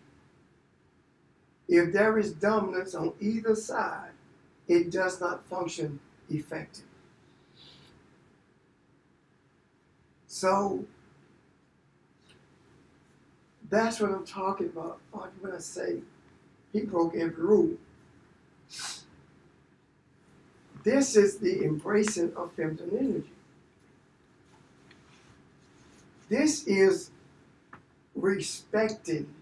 If there is dominance on either side, it does not function effectively. So that's what I'm talking about when I say he broke every rule. This is the embracing of feminine energy. This is respecting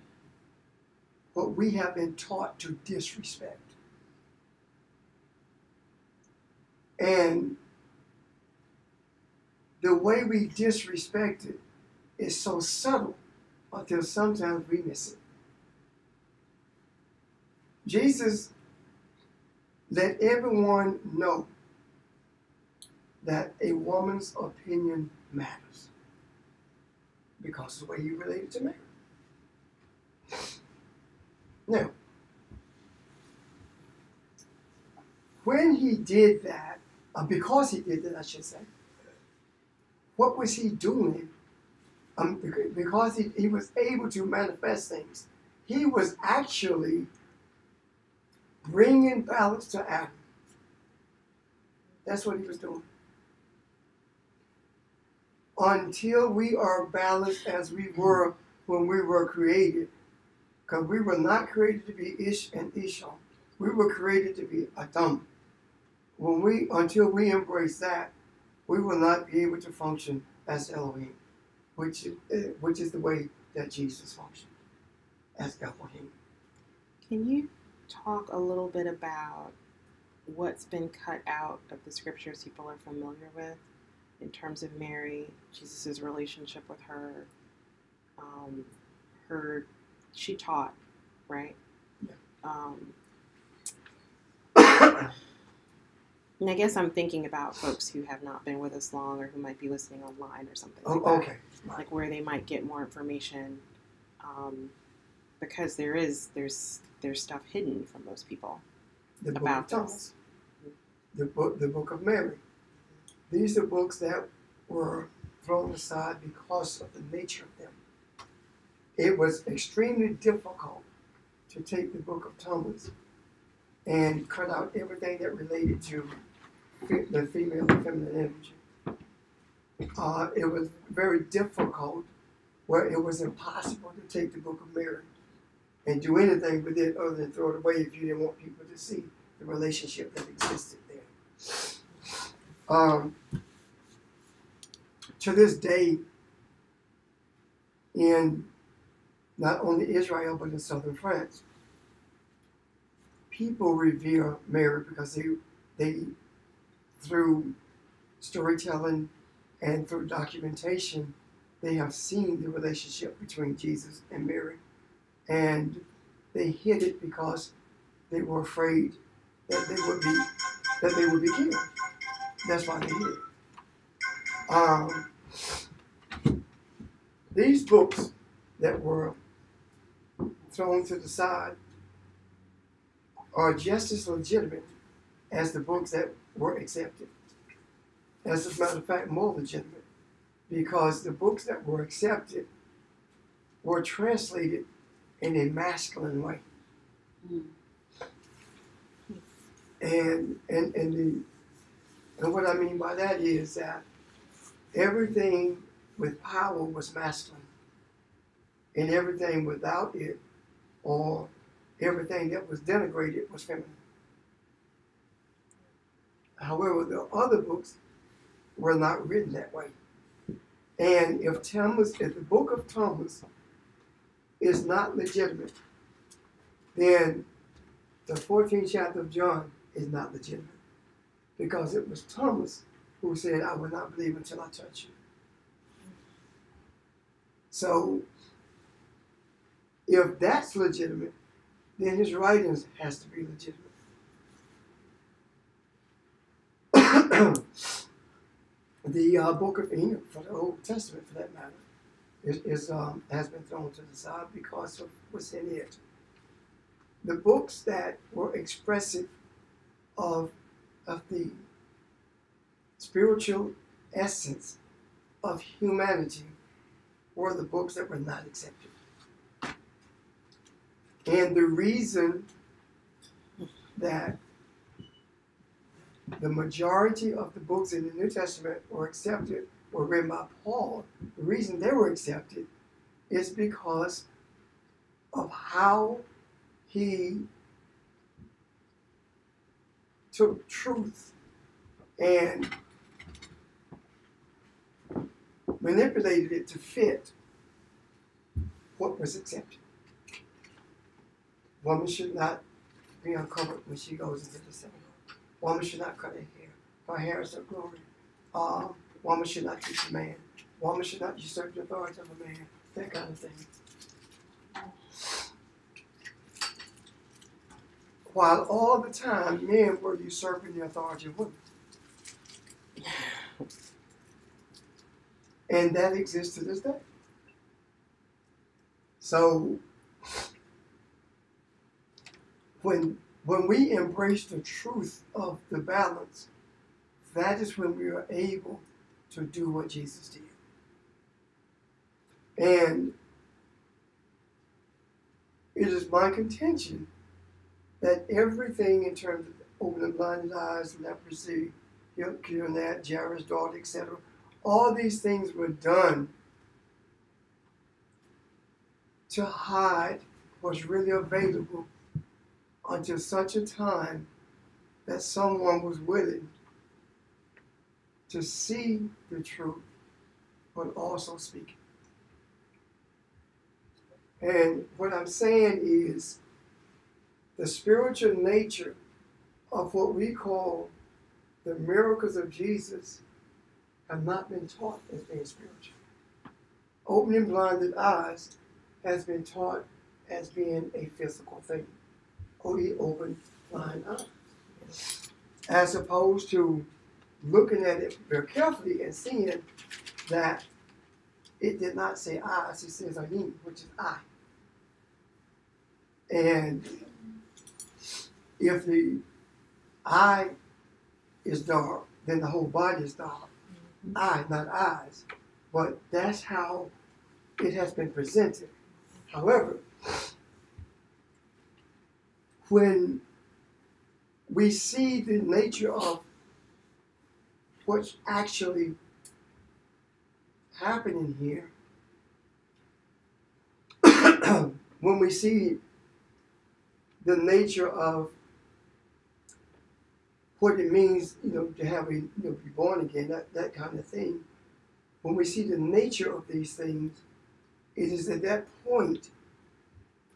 what we have been taught to disrespect. And the way we disrespect it is so subtle until sometimes we miss it. Jesus let everyone know that a woman's opinion matters because of the way you related to Mary. Now, when he did that, because he did that, I should say, what was he doing? Because he was able to manifest things, he was actually bringing balance to Adam. That's what he was doing. Until we are balanced as we were when we were created, because we were not created to be Ish and Ishon. We were created to be Adam. Until we embrace that, we will not be able to function as Elohim, which is the way that Jesus functioned, as Elohim. Can you talk a little bit about what's been cut out of the scriptures people are familiar with in terms of Mary, Jesus' relationship with her? She taught, right? Yeah. And I guess I'm thinking about folks who have not been with us long or who might be listening online or something like that. Okay. Like where they might get more information, because there's stuff hidden from most people The book about of Thomas, this. the book of Mary. These are books that were thrown aside because of the nature of them. It was extremely difficult to take the book of Thomas and cut out everything that related to the female and feminine energy. It was very difficult, where it was impossible to take the book of Mary and do anything with it other than throw it away if you didn't want people to see the relationship that existed there. To this day, in not only Israel but in southern France, people revere Mary because they through storytelling and through documentation, they have seen the relationship between Jesus and Mary, and they hid it because they were afraid that they would be killed. That's why they hid it. These books that were thrown to the side are just as legitimate as the books that were accepted. As a matter of fact, more legitimate, because the books that were accepted were translated in a masculine way. And what I mean by that is that everything with power was masculine, and everything without it, or everything that was denigrated, was feminine. However, the other books were not written that way. And if the book of Thomas is not legitimate, then the 14th chapter of John is not legitimate. Because it was Thomas who said, I will not believe until I touch you. So, if that's legitimate, then his writings has to be legitimate. The Book of Enoch, for the Old Testament for that matter, has been thrown to the side because of what's in it. The books that were expressive of the spiritual essence of humanity were the books that were not accepted. And the reason that the majority of the books in the New Testament were accepted, were written by Paul, the reason they were accepted is because of how he took truth and manipulated it to fit what was accepted. Woman should not be uncovered when she goes into the synagogue. Woman should not cut her hair. Her hair is her glory. Woman should not teach a man. Woman should not usurp the authority of a man. That kind of thing. While all the time men were usurping the authority of women. And that exists to this day. So, when we embrace the truth of the balance, that is when we are able to do what Jesus did. And it is my contention that everything in terms of opening blinded eyes, leprosy, curing that, Jairus' daughter, etc., all these things were done to hide what's really available until such a time that someone was willing to see the truth, but also speak it. And what I'm saying is the spiritual nature of what we call the miracles of Jesus have not been taught as being spiritual. Opening blinded eyes has been taught as being a physical thing. Oh, he opened blind eyes. As opposed to looking at it very carefully and seeing that it did not say eyes, it says ayin, which is eye. And if the eye is dark, then the whole body is dark. Eye, not eyes. But that's how it has been presented. However, when we see the nature of what's actually happening here, when we see the nature of what it means, to have be born again, that kind of thing. When we see the nature of these things, it is at that point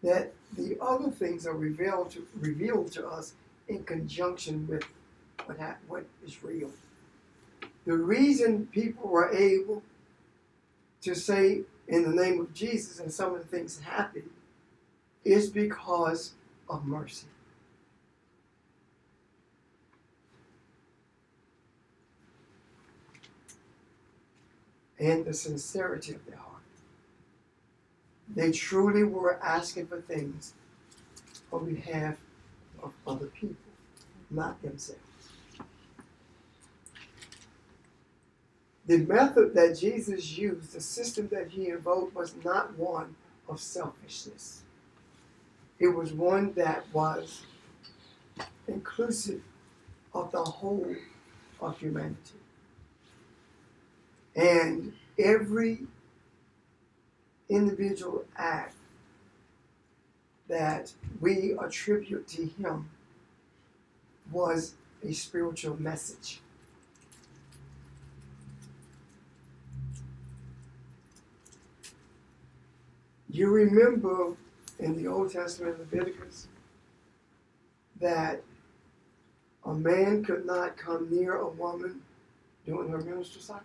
that the other things are revealed to us in conjunction with what is real. The reason people were able to say in the name of Jesus and some of the things that happened is because of mercy. And the sincerity of their heart. They truly were asking for things on behalf of other people, not themselves. The method that Jesus used, the system that he invoked, was not one of selfishness. It was one that was inclusive of the whole of humanity. And every individual act that we attribute to him was a spiritual message. You remember in the Old Testament, Leviticus, that a man could not come near a woman during her menstrual cycle.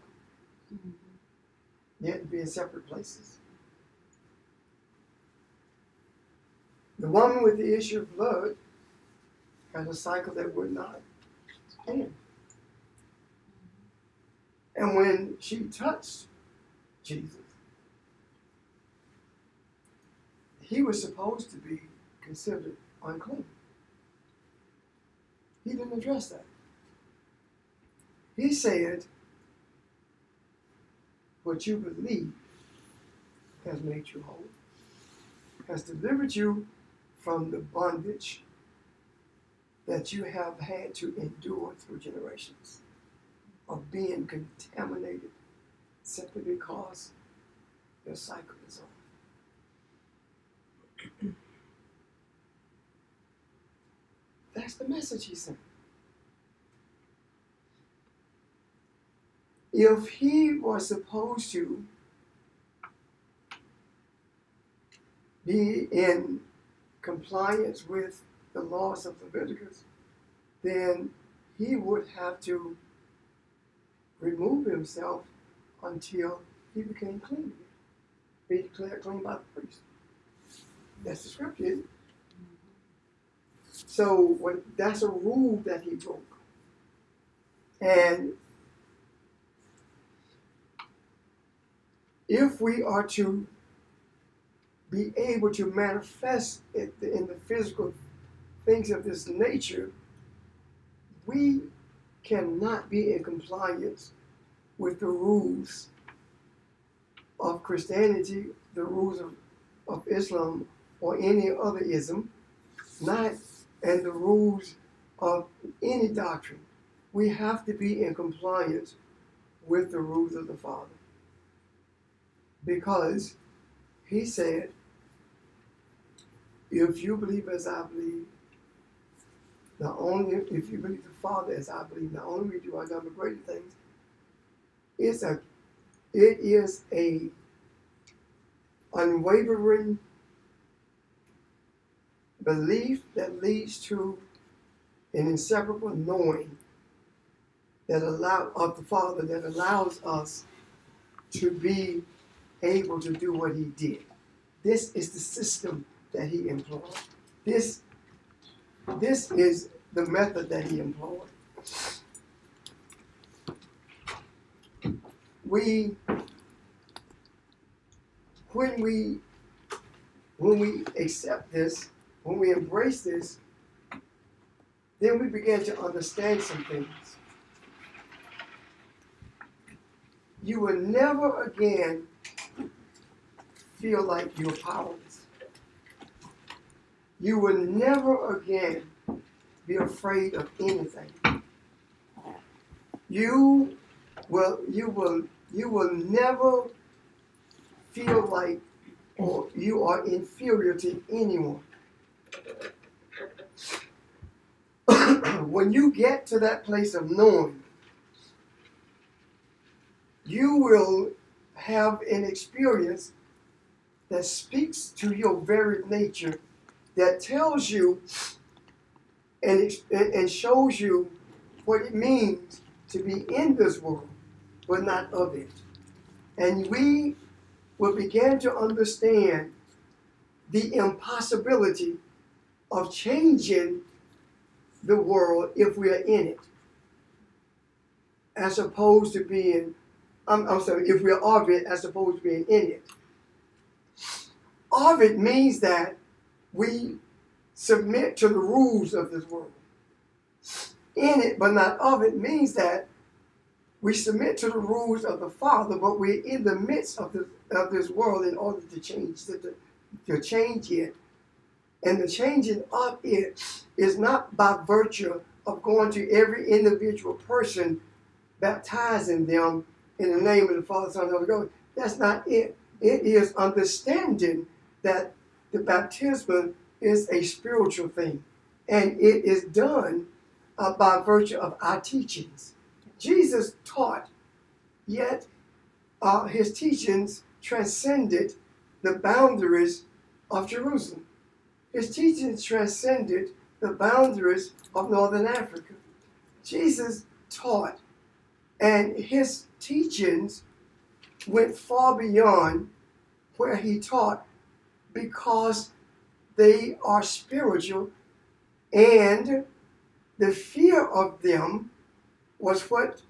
They had to be in separate places. The woman with the issue of blood had a cycle that would not end. And when she touched Jesus, he was supposed to be considered unclean. He didn't address that. He said, what you believe has made you whole, has delivered you from the bondage that you have had to endure through generations of being contaminated simply because your cycle is on. That's the message he sent. If he was supposed to be in compliance with the laws of Leviticus, then he would have to remove himself until he became clean again, be declared clean by the priest. That's the scripture, isn't it? So that's a rule that he broke. And if we are to be able to manifest it in the physical things of this nature, we cannot be in compliance with the rules of Christianity, the rules of Islam, or any other ism, and the rules of any doctrine. We have to be in compliance with the rules of the Father. Because he said, if you believe as I believe, if you believe the Father as I believe, not only do I number greater things, it is a unwavering belief that leads to an inseparable knowing of the Father that allows us to be able to do what he did. This is the system that he employed. This is the method that he employed. When we accept this, when we embrace this, then we begin to understand some things. You will never again feel like you're powerless. You will never again be afraid of anything. You will never feel like or you are inferior to anyone. When you get to that place of knowing, you will have an experience that speaks to your very nature, that tells you and shows you what it means to be in this world, but not of it. And we will begin to understand the impossibility of changing the world if we are in it, as opposed to being, if we are of it as opposed to being in it. Of it means that we submit to the rules of this world. In it, but not of it, means that we submit to the rules of the Father, but we're in the midst of this world in order to change it. And the changing of it is not by virtue of going to every individual person, baptizing them in the name of the Father, Son, and Holy Ghost. That's not it. It is understanding that the baptism is a spiritual thing, and it is done by virtue of our teachings. Jesus taught, yet his teachings transcended the boundaries of Jerusalem. His teachings transcended the boundaries of Northern Africa. Jesus taught, and his teachings went far beyond where he taught, because they are spiritual, and the fear of them was what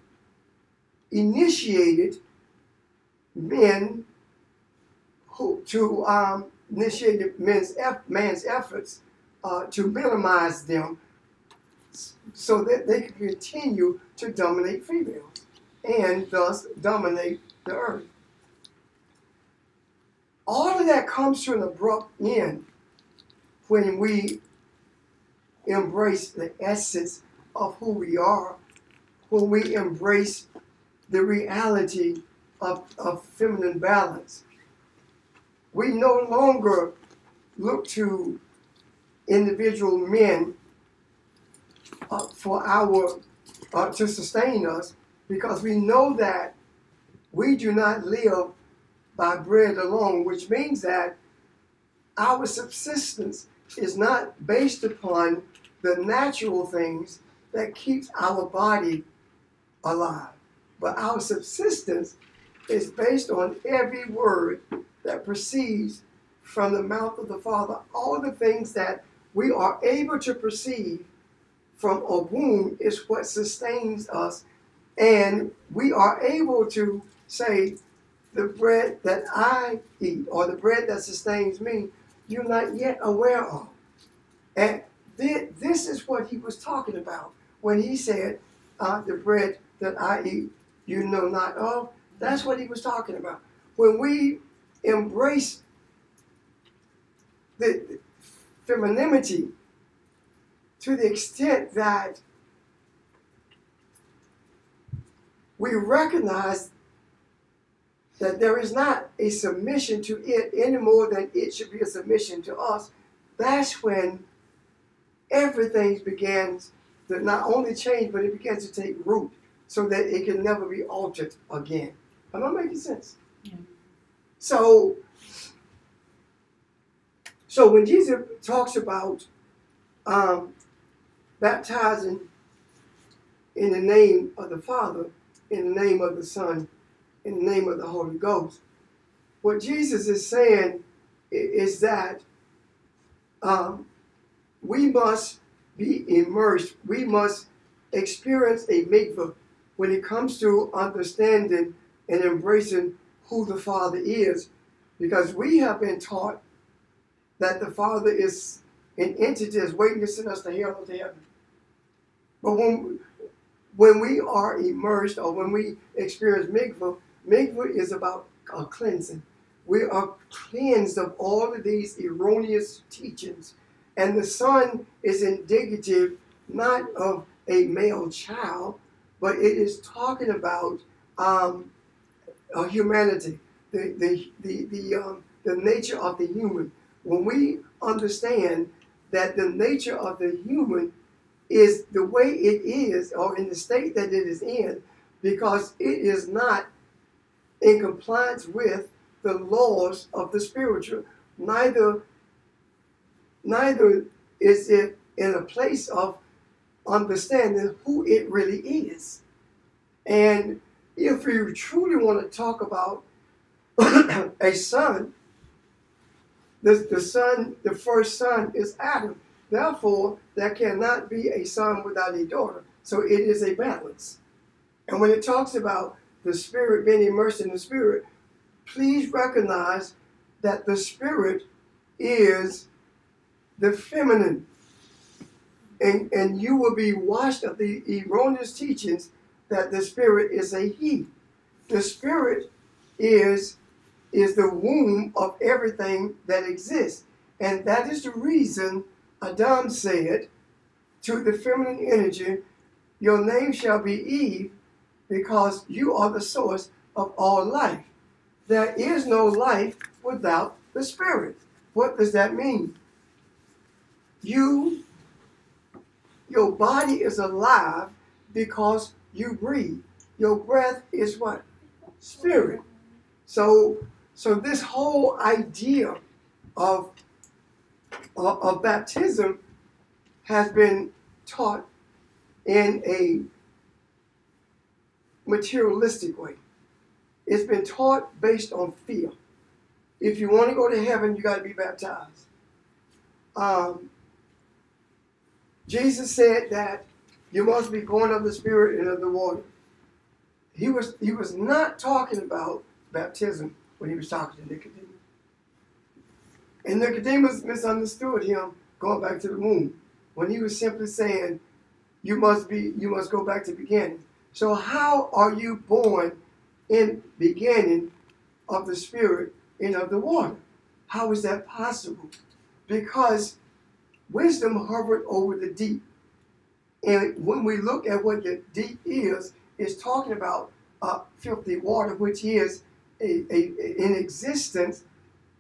initiated men initiated man's efforts to minimize them, so that they could continue to dominate females and thus dominate the earth. All of that comes to an abrupt end when we embrace the essence of who we are, when we embrace the reality of feminine balance. We no longer look to individual men to sustain us, because we know that we do not live by bread alone, which means that our subsistence is not based upon the natural things that keeps our body alive, but our subsistence is based on every word that proceeds from the mouth of the Father. All the things that we are able to perceive from a womb is what sustains us, and we are able to say, the bread that I eat, or the bread that sustains me, you're not yet aware of. And this is what he was talking about when he said, the bread that I eat, you know not of. That's what he was talking about. When we embrace the femininity to the extent that we recognize that there is not a submission to it any more than it should be a submission to us, that's when everything begins to not only change, but it begins to take root so that it can never be altered again. Am I making sense? Yeah. So when Jesus talks about baptizing in the name of the Father, in the name of the Son, in the name of the Holy Ghost, what Jesus is saying is that we must be immersed. We must experience a mikvah when it comes to understanding and embracing who the Father is, because we have been taught that the Father is an entity that's waiting to send us to hell or to heaven. But when we are immersed, or when we experience mikvah, mikvah is about a cleansing. We are cleansed of all of these erroneous teachings. And the Son is indicative not of a male child, but it is talking about humanity, the nature of the human. When we understand that the nature of the human is the way it is, or in the state that it is in, because it is not in compliance with the laws of the spiritual, neither is it in a place of understanding who it really is. And if we truly want to talk about a son, the first son is Adam. Therefore, there cannot be a son without a daughter. So it is a balance. And when it talks about the Spirit being immersed in the Spirit, please recognize that the Spirit is the feminine. And you will be washed of the erroneous teachings that the Spirit is a he. The Spirit is the womb of everything that exists. And that is the reason Adam said to the feminine energy, your name shall be Eve, because you are the source of all life. There is no life without the Spirit. What does that mean? Your body is alive because you breathe. Your breath is what? Spirit. So this whole idea of baptism has been taught in a materialistic way. It's been taught based on fear. If you want to go to heaven, you got to be baptized. Jesus said that you must be born of the Spirit and of the water. He was not talking about baptism when he was talking to Nicodemus. And Nicodemus misunderstood him going back to the womb, when he was simply saying, you must go back to the beginning. So how are you born in beginning of the Spirit and of the water? How is that possible? Because wisdom hovered over the deep. And when we look at what the deep is, it's talking about filthy water, which is an existence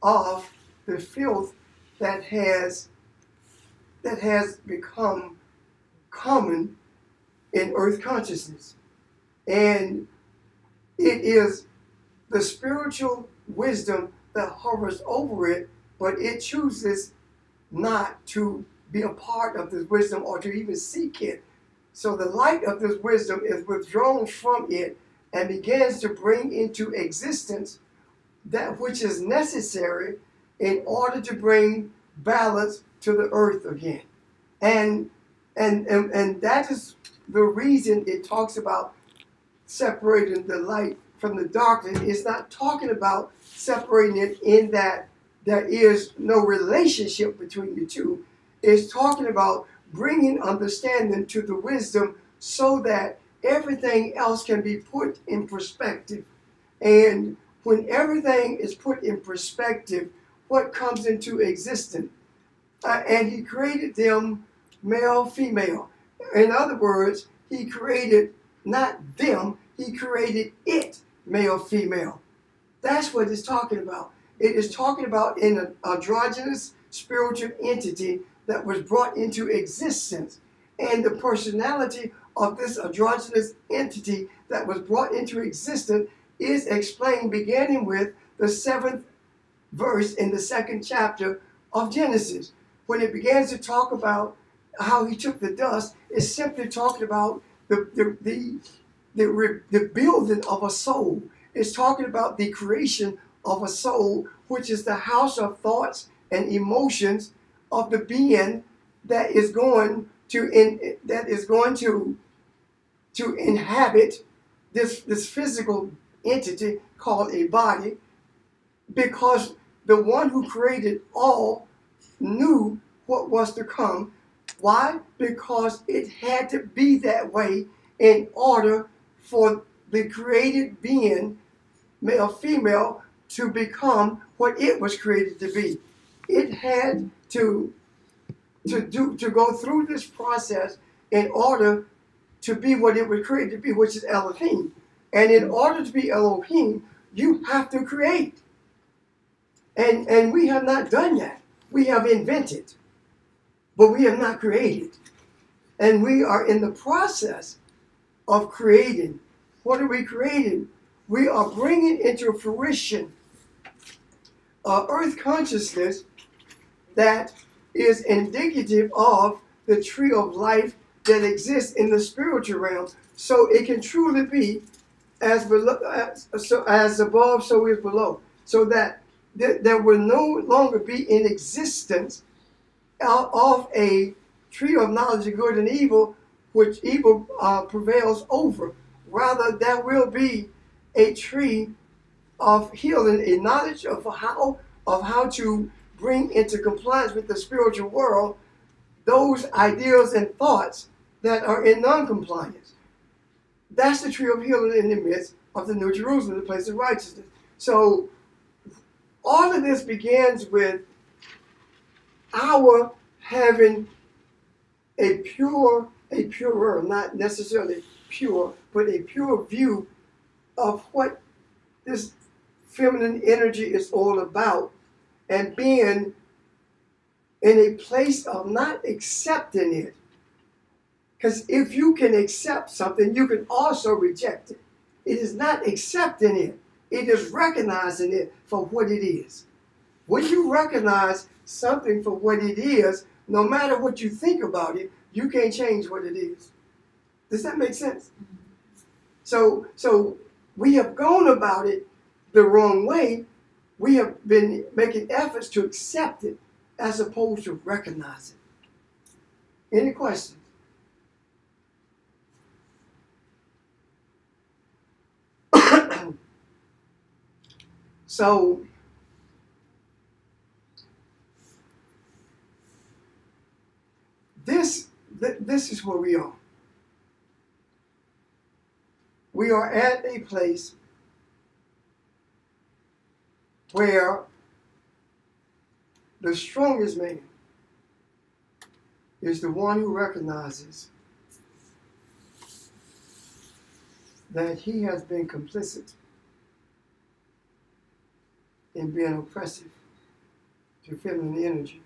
of the filth that has become common in earth consciousness. And it is the spiritual wisdom that hovers over it, but it chooses not to be a part of this wisdom or to even seek it. So the light of this wisdom is withdrawn from it and begins to bring into existence that which is necessary in order to bring balance to the earth again. And that is the reason it talks about separating the light from the darkness. It's not talking about separating it in that there is no relationship between the two. It's talking about bringing understanding to the wisdom so that everything else can be put in perspective. And when everything is put in perspective, what comes into existence? And he created them male, female. In other words, he created not them, he created it, male, female. That's what it's talking about. It is talking about an androgynous spiritual entity that was brought into existence. And the personality of this androgynous entity that was brought into existence is explained beginning with the 7th verse in the 2nd chapter of Genesis. When it begins to talk about how he took the dust, it's simply talking about the building of a soul. It's talking about the creation of a soul, which is the house of thoughts and emotions of the being that is going to inhabit this physical entity called a body, because the one who created all knew what was to come. Why? Because it had to be that way in order for the created being, male, female, to become what it was created to be. It had to go through this process in order to be what it was created to be, which is Elohim. And in order to be Elohim, you have to create. And we have not done that. We have invented, but we have not created. And we are in the process of creating. What are we creating? We are bringing into fruition earth consciousness that is indicative of the tree of life that exists in the spiritual realm. So it can truly be as above, so is below. So that there will no longer be in existence of a tree of knowledge of good and evil, which evil prevails over. Rather, there will be a tree of healing, a knowledge of how to bring into compliance with the spiritual world those ideals and thoughts that are in non-compliance. That's the tree of healing in the midst of the New Jerusalem, the place of righteousness. So all of this begins with our having a purer, not necessarily pure, but a pure view of what this feminine energy is all about, and being in a place of not accepting it. Because if you can accept something, you can also reject it. It is not accepting it. It is recognizing it for what it is. When you recognize something for what it is, no matter what you think about it, you can't change what it is. Does that make sense? So we have gone about it the wrong way. We have been making efforts to accept it as opposed to recognize it. Any questions? So this is where we are. We are at a place where the strongest man is the one who recognizes that he has been complicit in being oppressive to feminine energy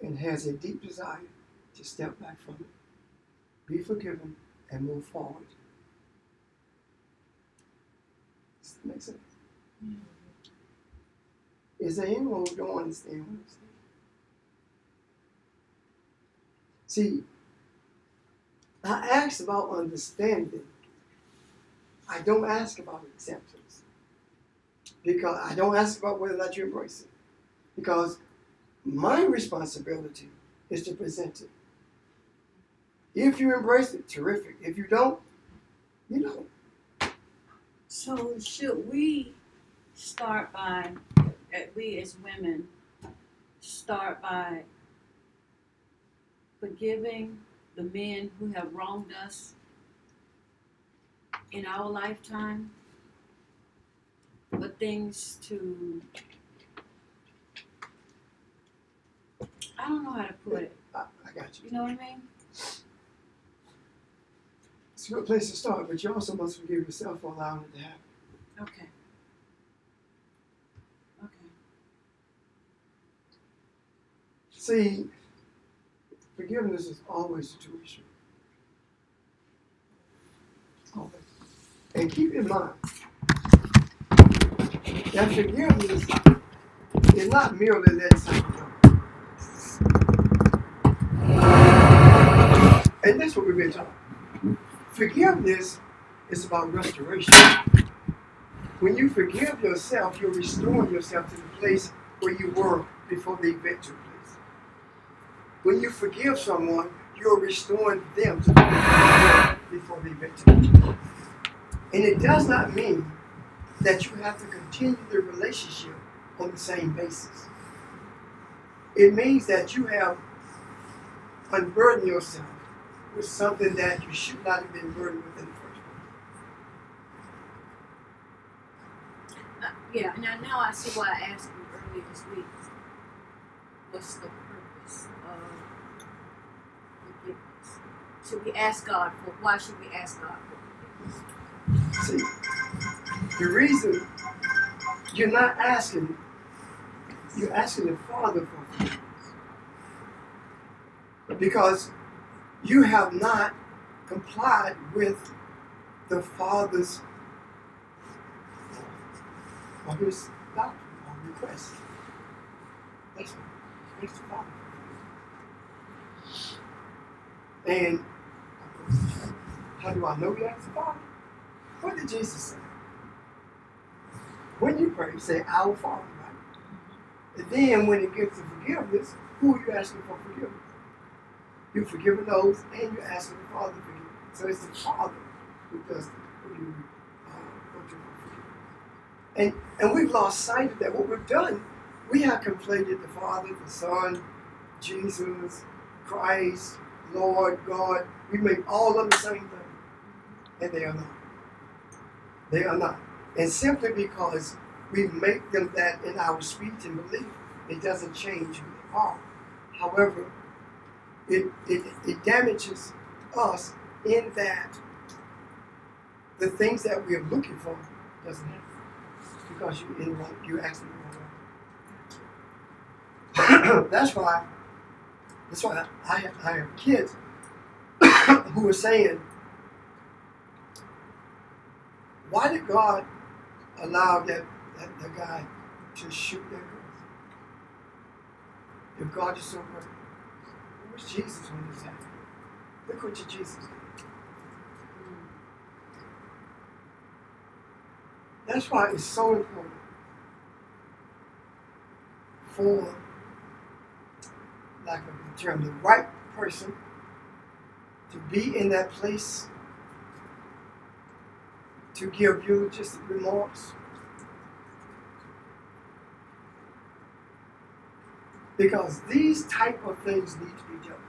and has a deep desire to step back from it, be forgiven, and move forward. Does that make sense? Mm-hmm. Is there anyone who don't understand what I'm saying? See, I ask about understanding. I don't ask about acceptance. Because I don't ask about whether or not you embrace it. Because my responsibility is to present it. If you embrace it, terrific. If you don't, you don't. So should we start by, we as women, start by forgiving the men who have wronged us in our lifetime? For things to, I don't know how to put it. I got you. You know what I mean? It's a good place to start, but you also must forgive yourself for allowing it to happen. Okay. See, forgiveness is always a two-issue. Always. And keep in mind, that forgiveness is not merely letting something go. And that's what we've been talking. Forgiveness is about restoration. When you forgive yourself, you're restoring yourself to the place where you were before the event took place. When you forgive someone, you're restoring them to the place where they were before the event took place. And it does not mean that you have to continue the relationship on the same basis. It means that you have unburdened yourself with something that you should not have been burdened with in the first place. Yeah, now I see why I asked you earlier this week. What's the purpose of forgiveness? Should we ask God for? Why should we ask God for forgiveness? See, the reason you're not asking, you're asking the Father for forgiveness. Because you have not complied with the Father's or his doctrine or request. That's the Father. And how do I know you asked the Father? What did Jesus say? When you pray, you say, Our Father, right? And then when it gets to forgiveness, who are you asking for forgiveness? You've forgiven those, and you're asking the Father to forgive. So it's the Father who does what you forgive. And we've lost sight of that. What we've done, we have conflated the Father, the Son, Jesus, Christ, Lord, God. We make all of the same thing. And they are not. They are not. And simply because we make them that in our speech and belief, it doesn't change who they are. However, it damages us in that the things that we are looking for doesn't happen because you actually wrong. That's why I have kids who are saying, why did God allow that guy to shoot that girl? If God is so good, where's Jesus when this happened? Look what your Jesus did. That's why it's so important for, lack of a term, the right person to be in that place to give eulogistic remarks. Because these type of things need to be dealt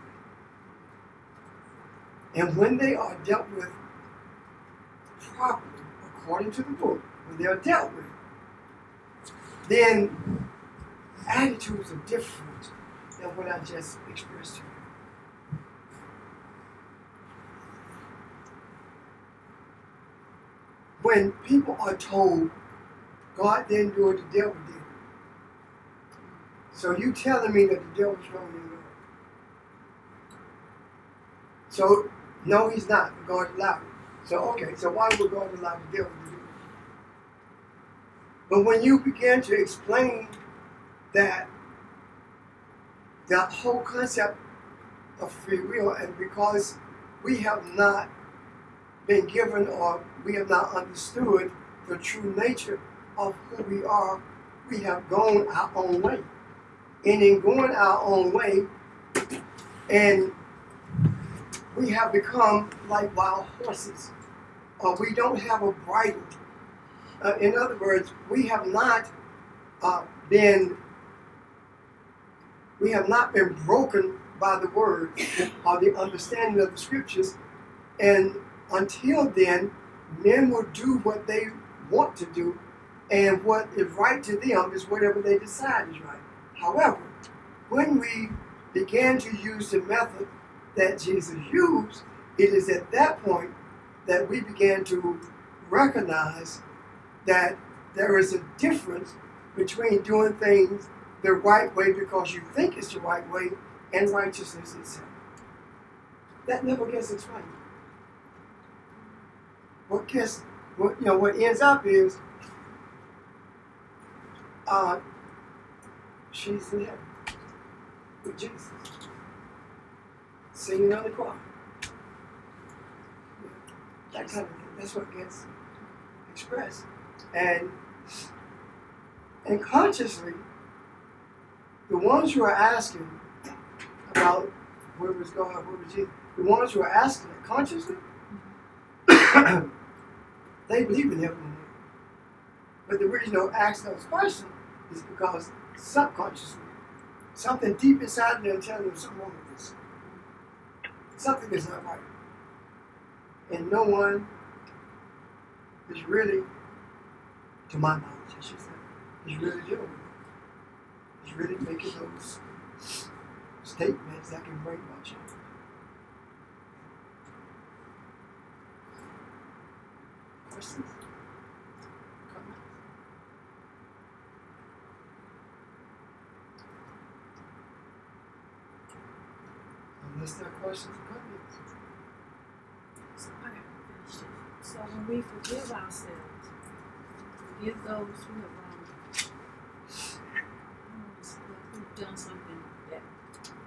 with. And when they are dealt with properly, according to the book, when they are dealt with, then attitudes are different than what I just expressed to you. When people are told God didn't do it, the devil did it. So you telling me that the devil's wrong in God? So no, he's not. God allowed it. So okay, so why would God allow the devil to do it? But when you begin to explain that the whole concept of free will, and because we have not been given or we have not understood the true nature of who we are, we have gone our own way. And in going our own way, and we have become like wild horses. We don't have a bridle. In other words, we have not been broken by the word or the understanding of the scriptures. And until then, men will do what they want to do, and what is right to them is whatever they decide is right. However, when we began to use the method that Jesus used, it is at that point that we began to recognize that there is a difference between doing things the right way because you think it's the right way and righteousness itself. That never gets explained. What ends up is she's in heaven with Jesus, singing on the choir. That kind of thing. That's what gets expressed. And consciously, the ones who are asking about where was God, where was Jesus, the ones who are asking it consciously, they believe in heaven and hell. But the reason they'll ask those questions is because subconsciously, something deep inside them telling them something wrong with this. Something is not right. And no one is really, to my knowledge, I should say, is really dealing with it. Is really making those statements that can bring about change. Questions? Comments? Unless there are questions or comments. So I got a question. So when we forgive ourselves, forgive those who have wronged us, who've done something that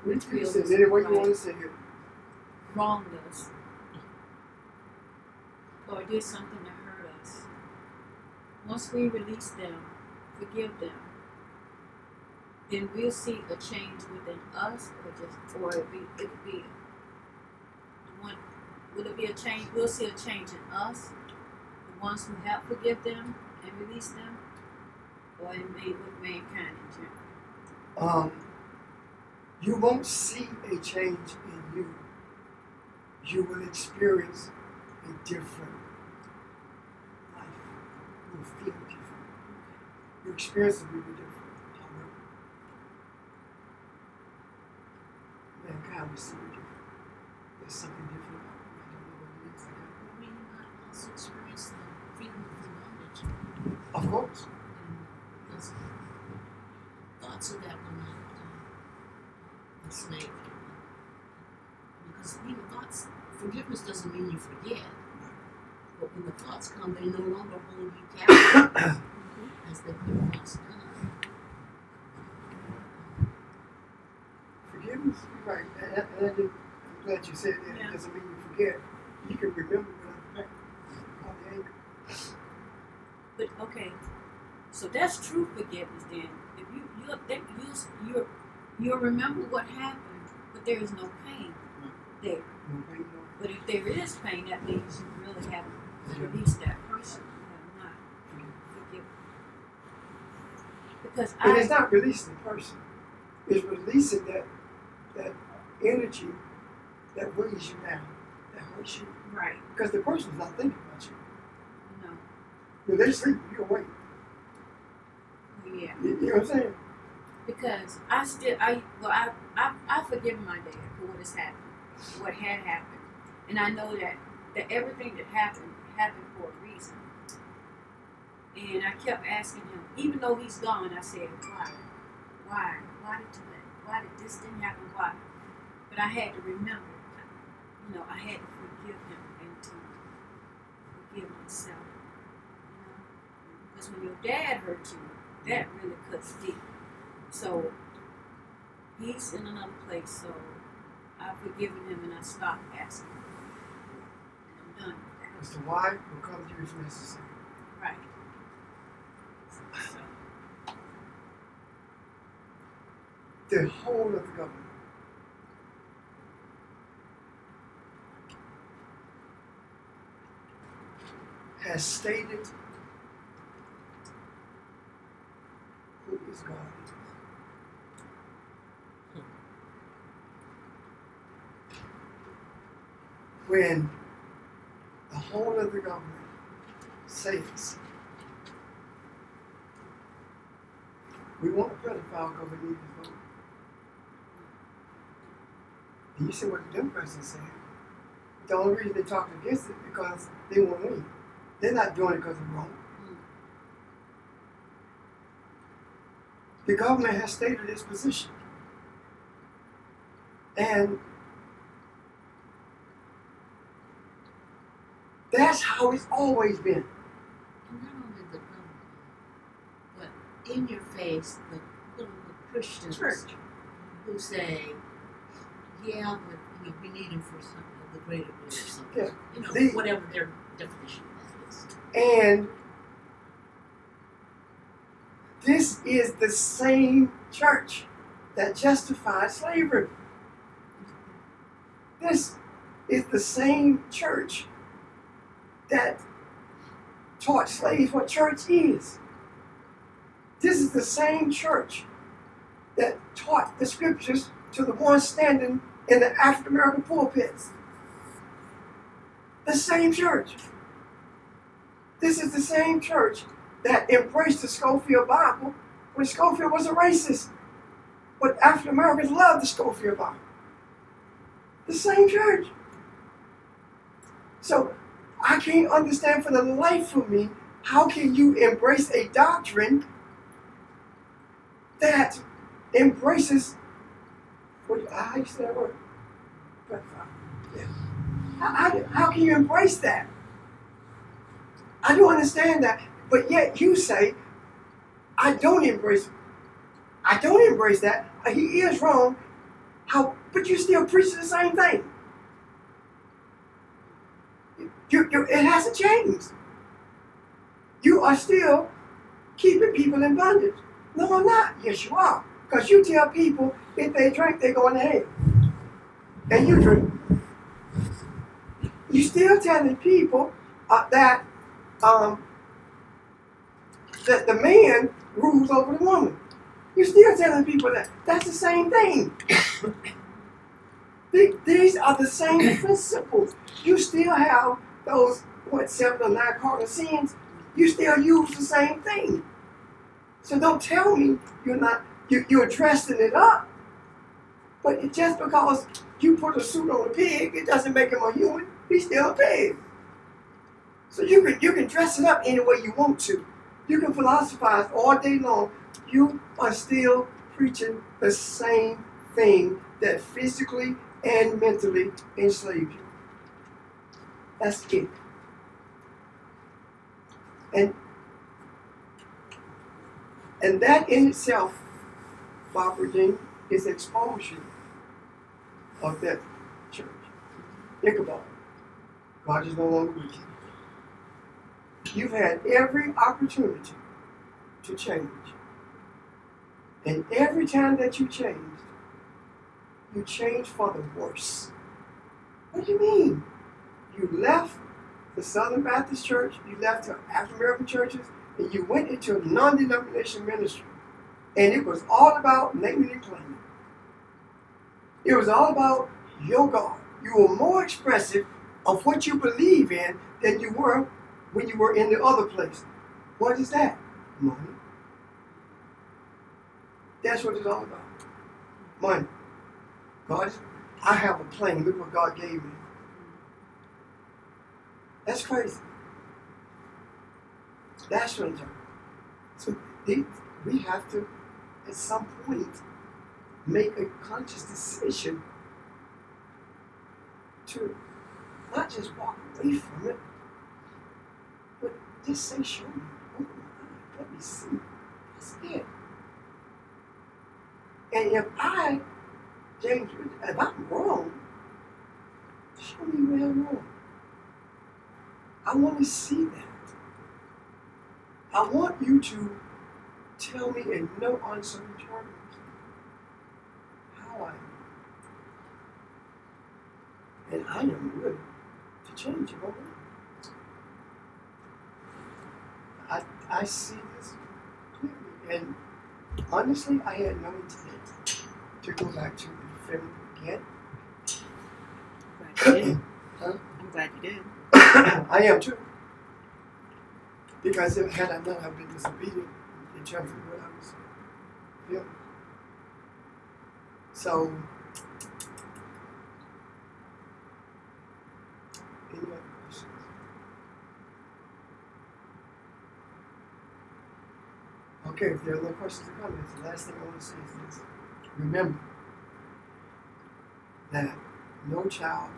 We can say it any way you want to say it. wronged us, or did something to hurt us. Once we release them, forgive them, then we'll see a change within us, or it could be one. Will it be a change? We'll see a change in us, the ones who have forgive them and release them, or in with mankind in general. You won't see a change in you. You will experience a different life. You will feel different. Your experience will be different. However, mankind always see it different. There's something different about it. I don't know what it is. Well, we might also experience the freedom of the knowledge. Of course. Because thoughts of that will not enslave you. Because thoughts, forgiveness doesn't mean you forget. But when the thoughts come, they no longer hold you captive as they could once done. Forgiveness, you're right. I'm glad you said that. Yeah. It doesn't mean you forget. You can remember without the anger. But okay, so that's true forgiveness. Then, if you'll remember what happened, but there is no pain there. No pain, no. But if there is pain, that means you really haven't released that person. You have not forgiven. Because And it's not releasing the person. It's releasing that energy that weighs you down, that hurts you. right, Because the person's not thinking about you. you know, When they're sleeping, you're awake. yeah. You know what I'm saying? Because I've forgiven my dad for what has happened, what had happened, and I know that everything that happened for a reason. And I kept asking him, even though he's gone, I said, why did this thing happen? Why? But I had to remember, I had to forgive him and to forgive myself. Because when your dad hurt you, that really cuts deep. So he's in another place, so I've forgiven him and I stopped asking. And I'm done with that. Because the why will come to you if necessary. Right. The whole of the government has stated who is God is. When the whole of the government says, we want a pedophile because we need his vote. Do you see what the Democrats are saying? The only reason they talked against it is because they want to win. They're not doing it because they're wrong. The government has stated its position. And that's how it's always been. And not only the government, but in your face, the quote-unquote Christians who say, yeah, but we need him for something, the greater good or something. Yeah. Whatever their definition of that is. And this is the same church that justified slavery. This is the same church that taught slaves what church is. This is the same church that taught the scriptures to the ones standing in the African American pulpits. The same church. This is the same church that embraced the Scofield Bible when Scofield was a racist. But African Americans loved the Scofield Bible. The same church. So I can't understand for the life of me, how can you embrace a doctrine that embraces, how you say that word? Yeah. How can you embrace that? I don't understand that, but yet you say, I don't embrace that. He is wrong. But you still preach the same thing. It hasn't changed. You are still keeping people in bondage. No, I'm not. Yes, you are. Because you tell people if they drink, they're going to hell. And you drink. You still telling people that the man rules over the woman. You're still telling people that. That's the same thing. These are the same principles. You still have those, 7 or 9 cardinal sins. You still use the same thing. So don't tell me you're dressing it up. But just because you put a suit on a pig, it doesn't make him a human. He's still a pig. So you can dress it up any way you want to. You can philosophize all day long. You are still preaching the same thing that physically and mentally enslaved you. That's it. And that in itself, Barbara Jean, is exposure of that church. Think about it. God is no longer with you. You've had every opportunity to change. And every time that you changed for the worse. What do you mean? You left the Southern Baptist Church, you left the African American churches, and you went into a non-denominational ministry. And it was all about naming and claiming. It was all about your God. You were more expressive of what you believe in than you were when you were in the other place. What is that? Money. That's what it's all about. Money. I have a plane. Look what God gave me. That's crazy. That's what I'm talking about. So we have to, at some point, make a conscious decision to not just walk away from it, but just say, show me, open my eyes, let me see. That's it. And James, if I'm wrong, show me where I'm wrong. I want to see that. I want you to tell me in no uncertain terms how I am. And I am willing to change it over. I see this clearly. And honestly, I had no intent to go back to the film again. Glad you did. Huh? I'm glad you did. I am too. Because had I not have been disobedient in terms of what I was feeling. So, any other questions? Okay, if there are no questions or comments, the last thing I want to say is this. Remember that no child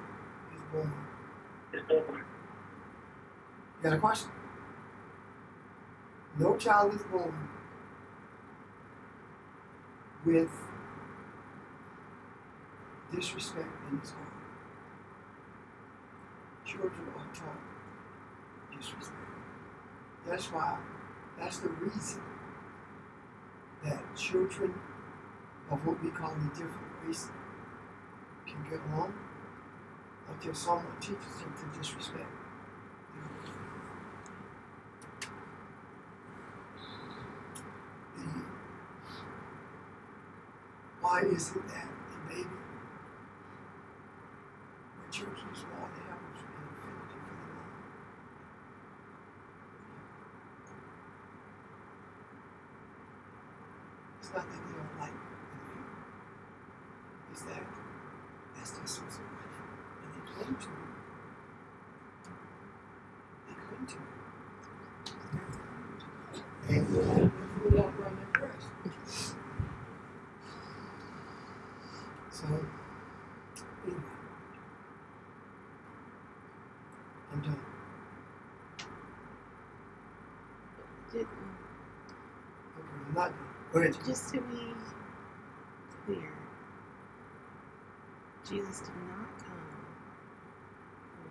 is born. You got a question? No child is born with disrespect in his heart. Children are taught disrespect. That's the reason that children of what we call the different race can get along until someone teaches them to disrespect. Why is it that the baby, when children are small, they have an affinity for the mom? It's not that they don't like the baby. It's that that's their source of life. And they cling to it. They cling to it. And we walk around that breast. So, anyway, I'm done. Okay, I'm not done. Go ahead. Just to be clear, Jesus did not come for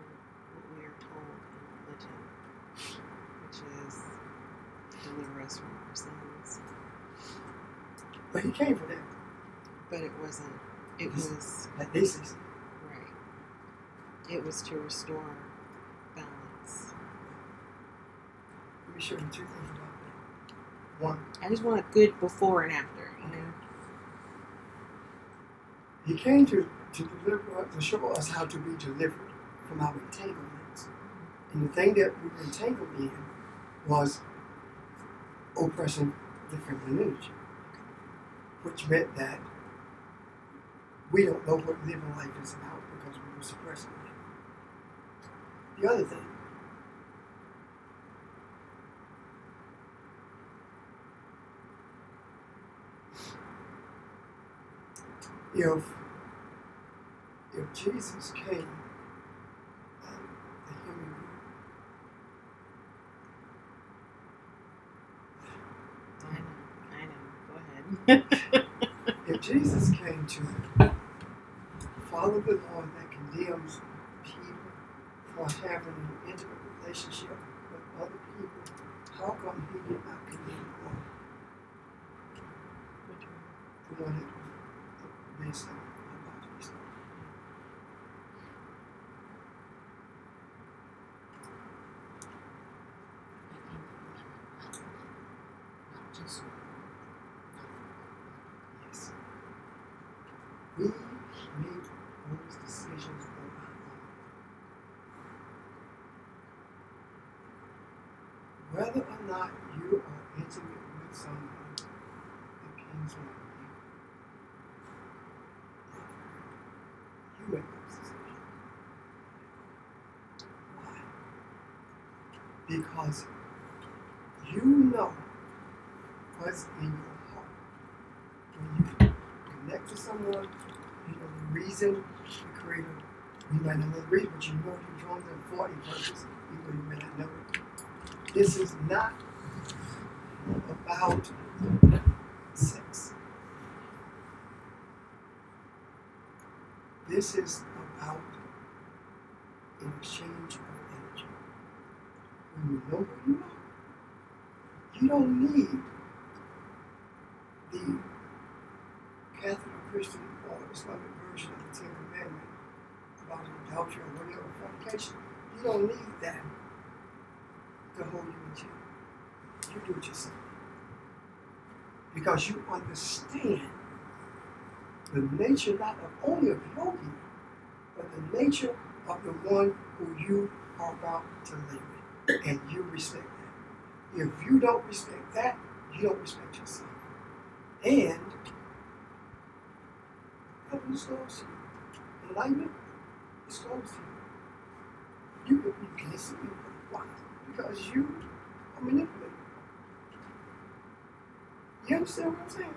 what we are told in religion, which is to deliver us from our sins. But he came for that. But it wasn't. It was That basis. right. It was to restore balance. Let me show you two things about that. One, I just want a good before and after. You know. he came to deliver, to show us how to be delivered from our entanglements. And the thing that we were entangled in was oppressing the feminine energy, which meant that we don't know what living life is about because we were suppressing it. The other thing, if Jesus came the human I know. Go ahead. if Jesus came to follow the law that condemns people for having an intimate relationship with other people, how come he did not condemn the law? The one that was based on about to be started. Yes. We make those decisions on our own. Whether or not you are intimate with someone depends on you. You make those decisions. Why? Because you know what's in your heart. When you connect to someone, you know the reason the Creator, you might not know the reason, but you know you're drawn to them for a purpose, even though you may not know it. This is not about sex. This is about an exchange of energy. When you know who you are, you don't need the Catholic or Christian or Islamic version of the Ten Commandments about adultery or whatever, fornication. You don't need that to hold you in check. You do it yourself. Because you understand the nature not only of yogi, but the nature of the one who you are about to live with. And you respect that. If you don't respect that, you don't respect yourself. And heaven discloses to you. Enlightenment discloses to you. You can't see it. Why? Because you are manipulated. You understand what I'm saying?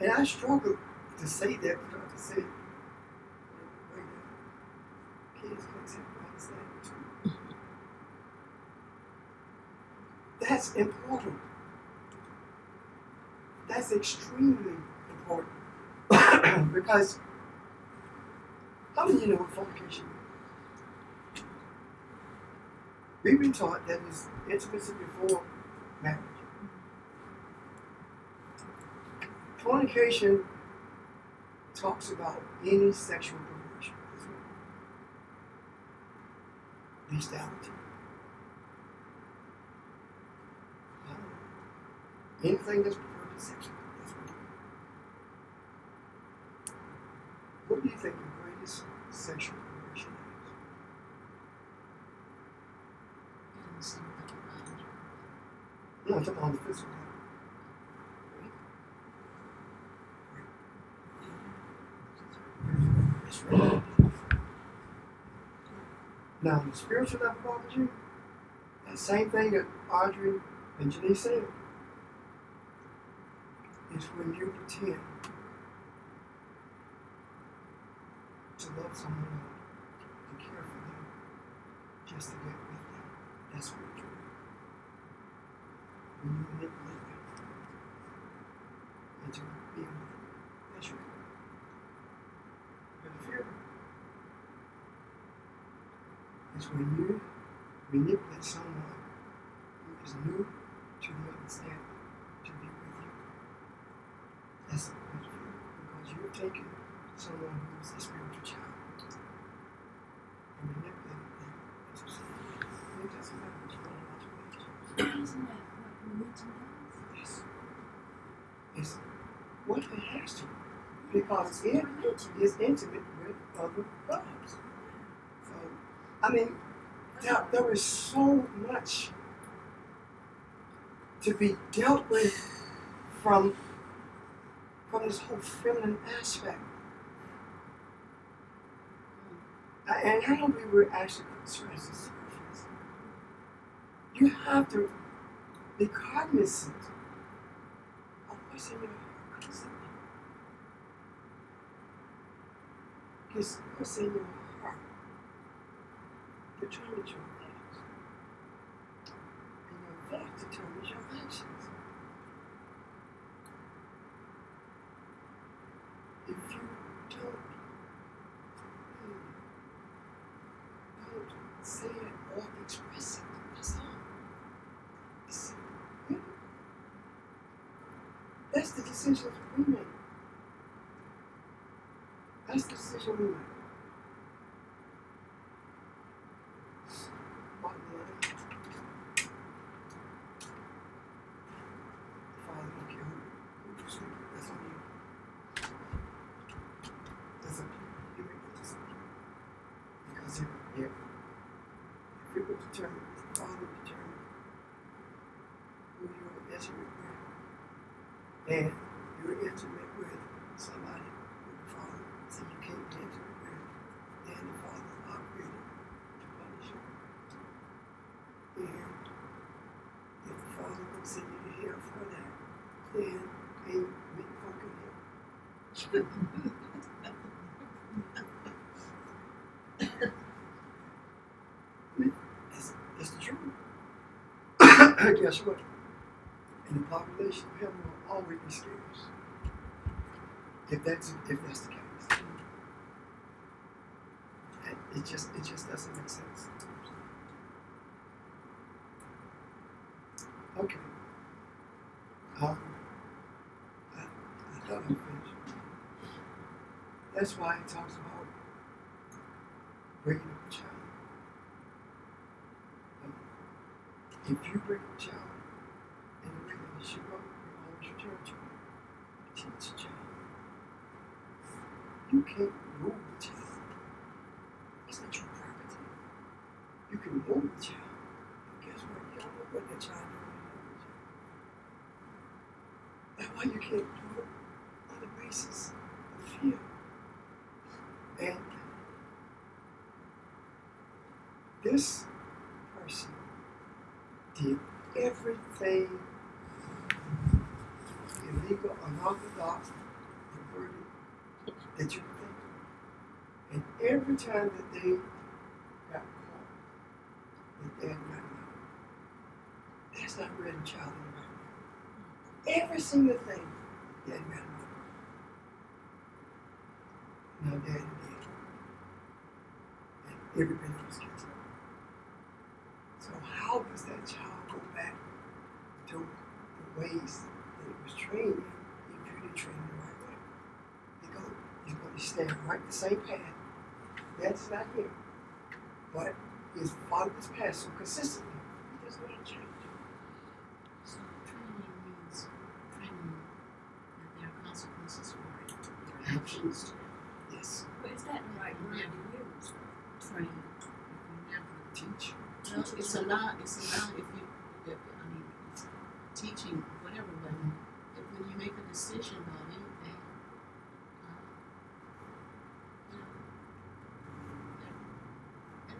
And I struggle to say that because I say, wait a minute, kids can't understand it too. That's important. That's extremely important. Because how many of you know what fornication is? We've been taught that it's intimacy before marriage. Fornication talks about any sexual perversion, bestiality. Anything that's perverted sexually. That's what do you think the greatest sexual perversion is? No, I'm talking about the physical. Right. Now, the spiritual level bothers you. That same thing that Audrey and Janice said is when you pretend to love someone else, to care for them, just to get with them. That's spiritual. When you manipulate them into being with them, that's right. But the fear is when you manipulate someone who is new to the understanding to be with you. That's the good fear. Because you're taking someone who is a spiritual child and manipulating them into something. It doesn't matter what you're going to Isn't that what religion does? Yes. It's what it has to. Because it is intimate with other gods. So, I mean, there is so much to be dealt with from from this whole feminine aspect. And I don't believe we're actually concerned as a surface. You have to be cognizant of what's in your heart constantly. Because what's in your heart determines your thoughts. And your thoughts determines your actions. If you don't say it or express it, that's all. That's the decisions we make. That's the decision we make. Bottom line, Father, don't care who you speak. That's on you. That's up to you. You make the decision. Because if it will determine, if the Father will determine who you are intimate with, and you're intimate with somebody who the Father said you can't be intimate with, then the Father is obligated to punish you. And if the Father don't send you to hell for that, then ain't make fucking hell. It's the truth. Guess what? And the population of heaven will always be scarce. If that's the case. It just doesn't make sense. Okay. I thought I'd finish. That's why it talks about bringing up a child. If you bring up a child in the way that you should go, you always return to it. Teach the child. You can't move the child. It's not your property. You can move the child. But guess what? You don't know what that child is. That's why you can't do it on the basis of fear. And this person did everything illegal, unorthodox, perverted that you could think of. And every time that they got caught, that they had not known, that's not ready child in the right way. Every single thing they had not known. Now daddy did. And everybody else gets it. So how does that child go back to the ways that it was trained in if you didn't train him the right way? He's going to stand right the same path. That's not him. But he's followed this path so consistently, he doesn't want to change. So training means training that there are consequences for it. Absolutely. Yes. But is that the right word to use? Train. If you never Teach. well, it's a lot if it's teaching, whatever, but if when you make a decision about anything,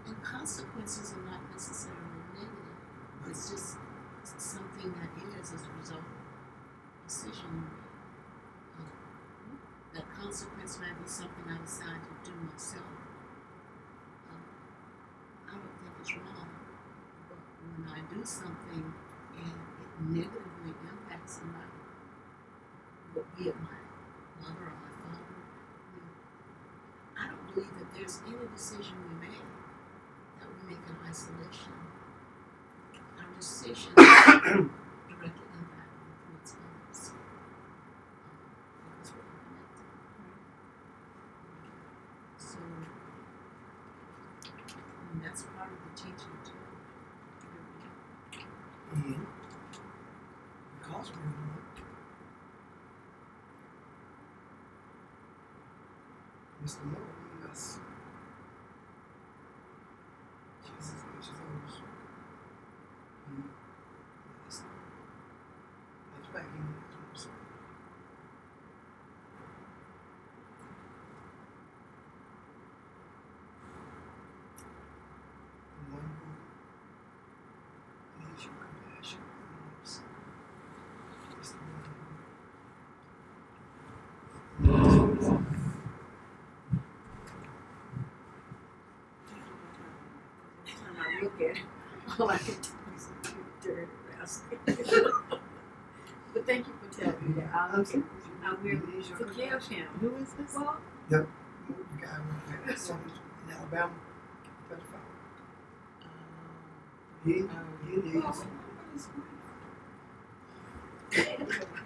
and consequences are not necessarily negative. It's just something that is as a result of a decision you made. That consequence might be something I decide to do myself. I don't think it's wrong. But when I do something and it negatively impacts somebody, be it my mother or my father, I don't believe that there's any decision we make that we make in isolation. Our decisions directly impact and influence others. Because we're connected. So, and that's part of the teaching too. And because we're one, Mr. Lord leading us just as much as others. That's back in the is your compassion and mercy. It's the Every time I look at it, all I can do is dirty rascal. But thank you for telling me that. I will forgive him. Who is this? Well, the guy who had something in Alabama. He is.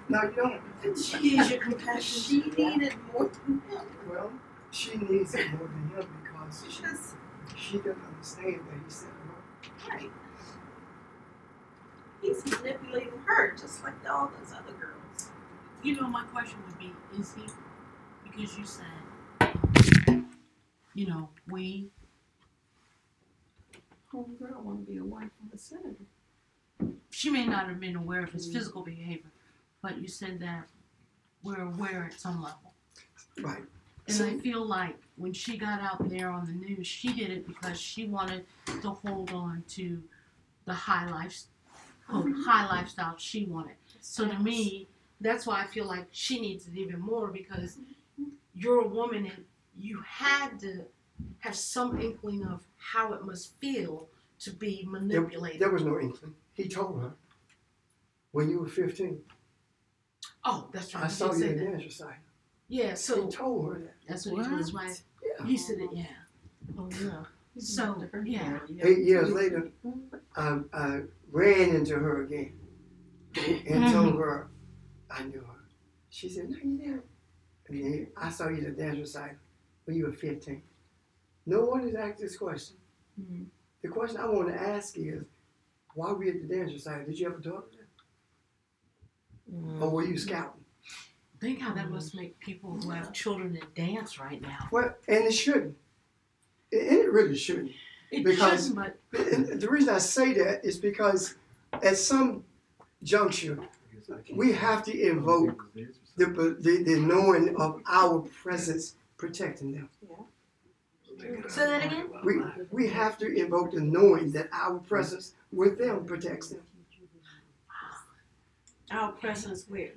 No, you don't. she is your compassion. She needed more than him. Well, she needs it more than him because she doesn't understand that he set her up. Right. He's manipulating her just like all those other girls. You know, my question would be, is he, because you said, you know, Homegirl want to be a wife of a senator. she may not have been aware of his physical behavior, but you said that we're aware at some level. Right. And I feel like when she got out there on the news, she did it because she wanted to hold on to the high lifestyle she wanted. So to me, that's why I feel like she needs it even more, because you're a woman and you had to have some inkling of how it must feel to be manipulated. There was no inkling. He told her when you were 15. Oh, that's right. I He saw did you say in that. dance recital. Yeah, He so told her that. that's what he told his wife. Yeah. He said it, yeah. Oh yeah. So, yeah. 8 years later, I ran into her again and told her I knew her. She said, "No, you didn't." And then I saw you at the dance recital when you were 15. No one has asked this question. Mhm. The question I want to ask is, why were you at the dance recital? Did you have a daughter there? Or were you scouting? Think how that must make people who have children that dance right now. Well, and it shouldn't. And it really shouldn't. It Because- shouldn't, but And the reason I say that is because at some juncture, we have to invoke the knowing of our presence protecting them. Say that again? We have to invoke the knowing that our presence with them protects them. Our presence with.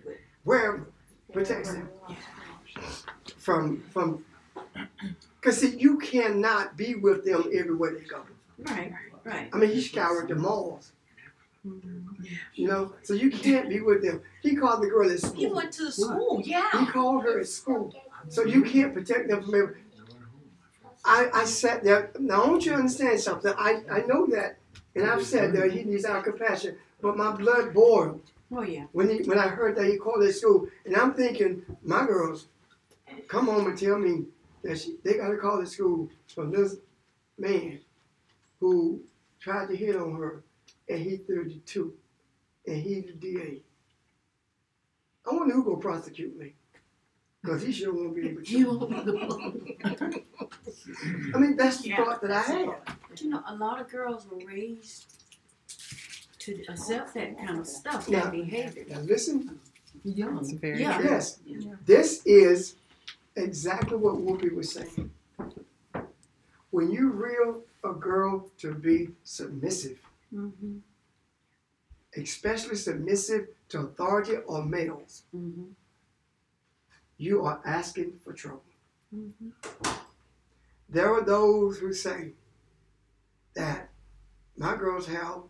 Where protects them from because see, you cannot be with them everywhere they go. Right. I mean, he scoured the malls. You know, so you can't be with them. He called the girl at school. He went to the school, He yeah. called her at school. So you can't protect them from everything. I sat there. Now, I want you to understand something. I know that, and I've said that he needs our compassion, but my blood boiled Oh yeah. when I heard that he called at school. And I'm thinking, my girls, come home and tell me that they got a call at school from this man who tried to hit on her, and he's 32, and he's the DA. I wonder who gonna prosecute me, because he sure won't be able he to. will be the one. I mean, that's the Yeah. thought that I had. But you know, a lot of girls were raised to accept that kind of stuff, Yeah. that behavior. Now listen, Young. very Yeah. true. yes, Yeah. this is exactly what Whoopi was saying. When you reel a girl to be submissive, Mm-hmm. especially submissive to authority or males, Mm-hmm. you are asking for trouble. Mm-hmm. There are those who say that my girls have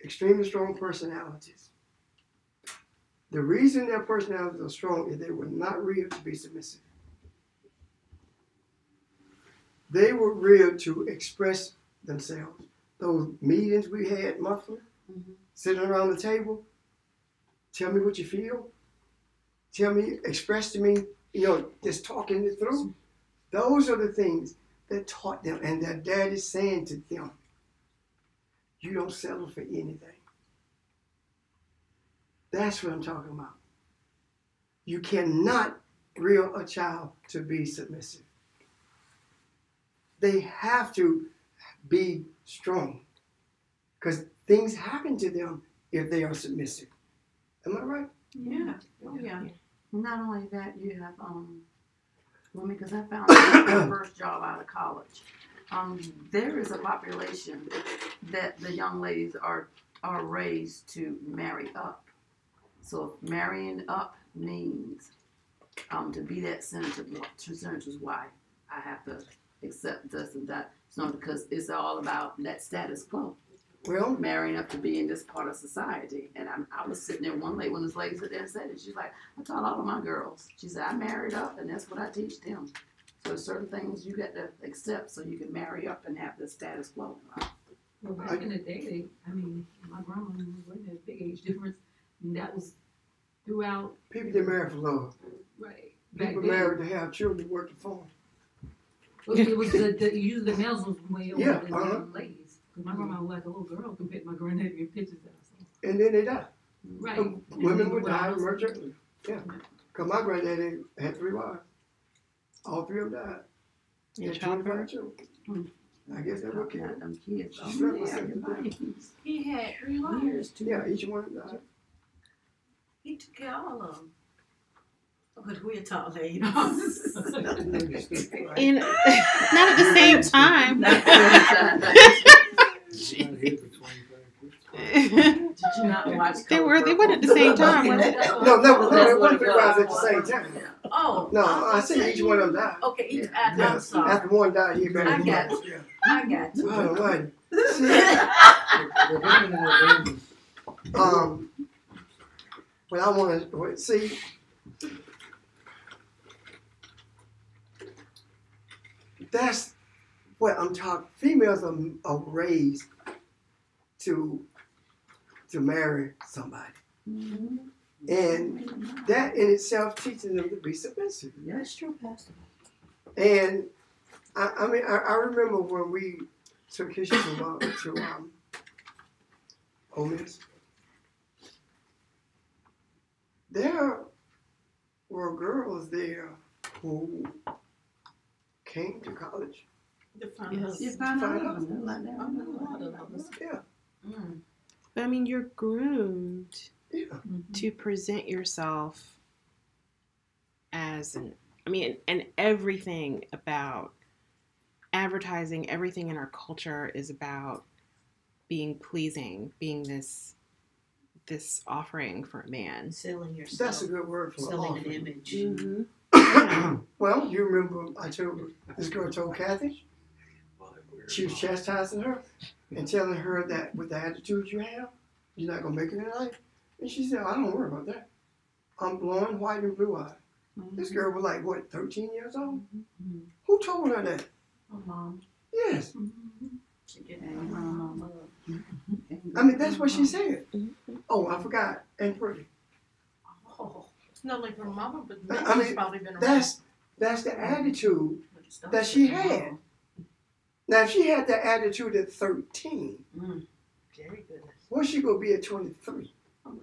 extremely strong personalities. The reason their personalities are strong is they were not reared to be submissive. They were reared to express themselves. Those meetings we had monthly, sitting around the table, tell me what you feel. Tell me, express to me, just talking it through. Those are the things that taught them, and their dad is saying to them, you don't settle for anything. That's what I'm talking about. You cannot reel a child to be submissive. They have to be strong, because things happen to them if they are submissive. Am I right? Yeah. Oh yeah. Not only that, you have women, because I found out my first job out of college. There is a population that the young ladies are are raised to marry up. So if marrying up means to be that senator's wife, I have to accept this and that. It's not because it's all about that status quo. Well, Marrying up to be in this part of society. And I was sitting there one day when this lady sat there and said it. She's like, I taught all of my girls. She said, I married up and that's what I teach them. So there's certain things you got to accept so you can marry up and have the status quo. Well, back in the day, my grandma wasn't a big age difference. That was throughout. people get married for love. Right. Back People then, married to have children, work the farm. it was usually the males was way older Yeah, than the ladies. Cause my grandma was like a little girl compared to my granddaddy in pictures. And then they die. Right. Women would die emergently. Yeah. Because my granddaddy had 3 wives. All 3 of them died. He In had 25 childbirth? children. I guess that would kill. Them kids. She slept with 7 times. He had 3 wives. Yeah, each one died. He took care of all of them. But we'll talk later. In not at the same time. Did you not watch? They weren't at the same time, were they? No, they weren't 3 wives at the same time. Oh. No, I said each one of them died. Okay, each, I'm Yeah. sorry. After one died, he married I got one. Yeah. I got you. All right. But I want to see. That's what I'm talking. Females are raised to marry somebody, and that in itself teaches them to be submissive. Yeah, that's true, Pastor. And I mean, I remember when we took his to Ole Miss. There were girls there who came to college. Yes. You find out of them like that. Yeah, But I mean, you're groomed yeah. to present yourself as and everything about advertising, everything in our culture is about being pleasing, being this offering for a man. Selling yourself. That's a good word for selling an offering. image. Mm-hmm. Well, you remember this girl told Kathy she was chastising her and telling her that with the attitude you have, you're not gonna make it in life. And she said, I don't worry about that. I'm blonde, white, and blue-eyed. This girl was like, what, 13 years old? Who told her that? My mom. Yes. She get mama. I mean, that's what she said. Oh, I forgot. And pretty. Oh, it's not like her mama, but I mean, she's probably been around. That's the attitude that she had. Now, if she had that attitude at 13, Very good. what's she gonna be at 23?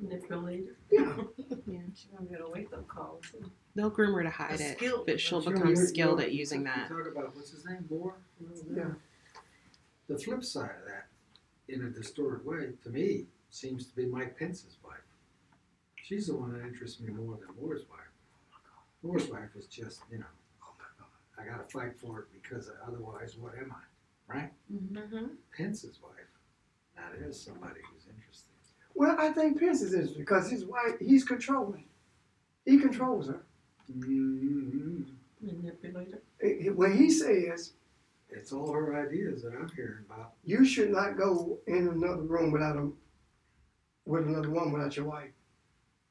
Manipulator. Yeah. She's gonna get a wake-up call too. They'll groom her to hide A it, skill. but she'll Sure, become you're- skilled you're- at using that. Talk about, what's his name, Moore? Yeah. The flip side of that, in a distorted way, to me, seems to be Mike Pence's wife. She's the one that interests me more than Moore's wife. Moore's wife is just, I gotta fight for it because otherwise, what am I, right? Mm-hmm. Pence's wife, now there's somebody who's interesting. Well, I think Pence is interesting because his wife, he's controlling. He controls her. Mm-hmm. Manipulator. When he says, It's all her ideas that I'm hearing about. you should not go in another room with another woman without your wife.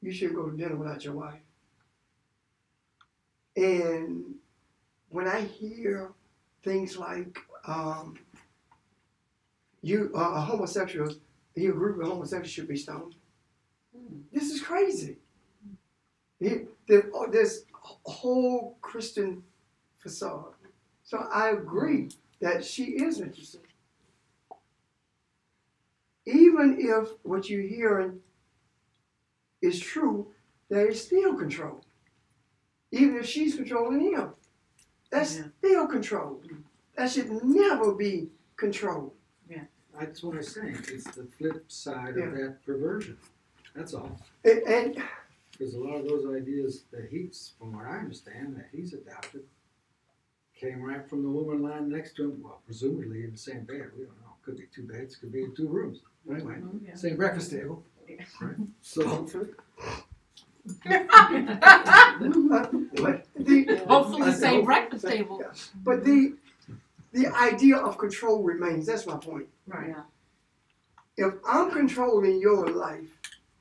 You shouldn't go to dinner without your wife. And when I hear things like a homosexual, you agree with homosexuals should be stoned. This is crazy. There's a whole Christian facade. So I agree that she is interested. Even if what you're hearing is true, there is still control. Even if she's controlling him, that's still control. That should never be controlled. That's what I'm saying. It's the flip side Yeah. of that perversion. That's all. And Because a lot of those ideas that from what I understand, that he's adopted, came right from the woman lying next to him. Well, presumably in the same bed. We don't know. Could be 2 beds, could be 2 rooms. Anyway, Yeah. same breakfast table. Right? So, Hopefully. Hopefully the same breakfast table. But the idea of control remains. That's my point. Right. If I'm controlling your life,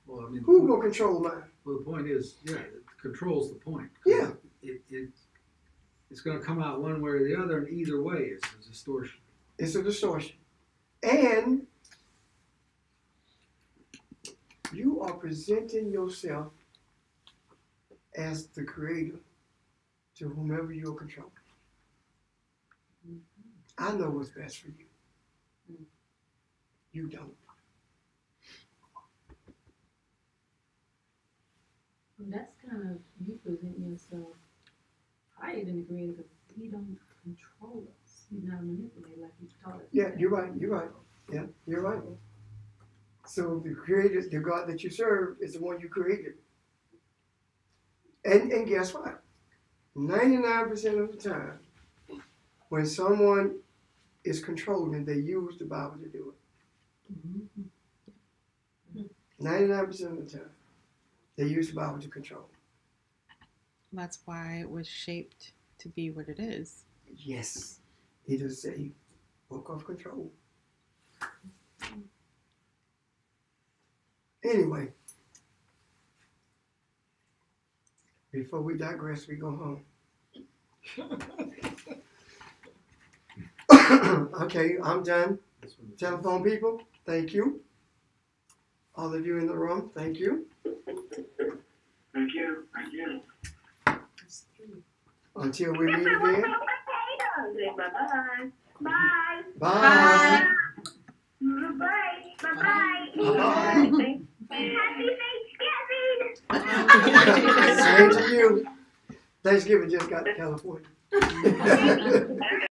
well, I mean, who gonna control mine? well, the point is, yeah, it controls the point. Yeah. It's going to come out one way or the other, and either way, it's a distortion. It's a distortion. And you are presenting yourself as the creator to whomever you're controlling. I know what's best for you. You don't. And that's kind of you presenting yourself higher than the creator because he don't control us. He's not a manipulator like he taught us. Yeah, you're right. You're right. Yeah, you're right. So the creator, the God that you serve, is the one you created. And guess what? 99% of the time, when someone is controlling, they use the Bible to do it. 99% of the time, they use the Bible to control. That's why it was shaped to be what it is. Yes, it is a book of control. Anyway, before we digress, we go home. Okay, I'm done. That's what it is. Telephone people, thank you. All of you in the room, thank you. Thank you. Thank you. Until we meet again. Bye-bye. Bye. Bye. Bye. Bye-bye. Bye-bye. Happy Thanksgiving. Same to you. Thanksgiving just got to California.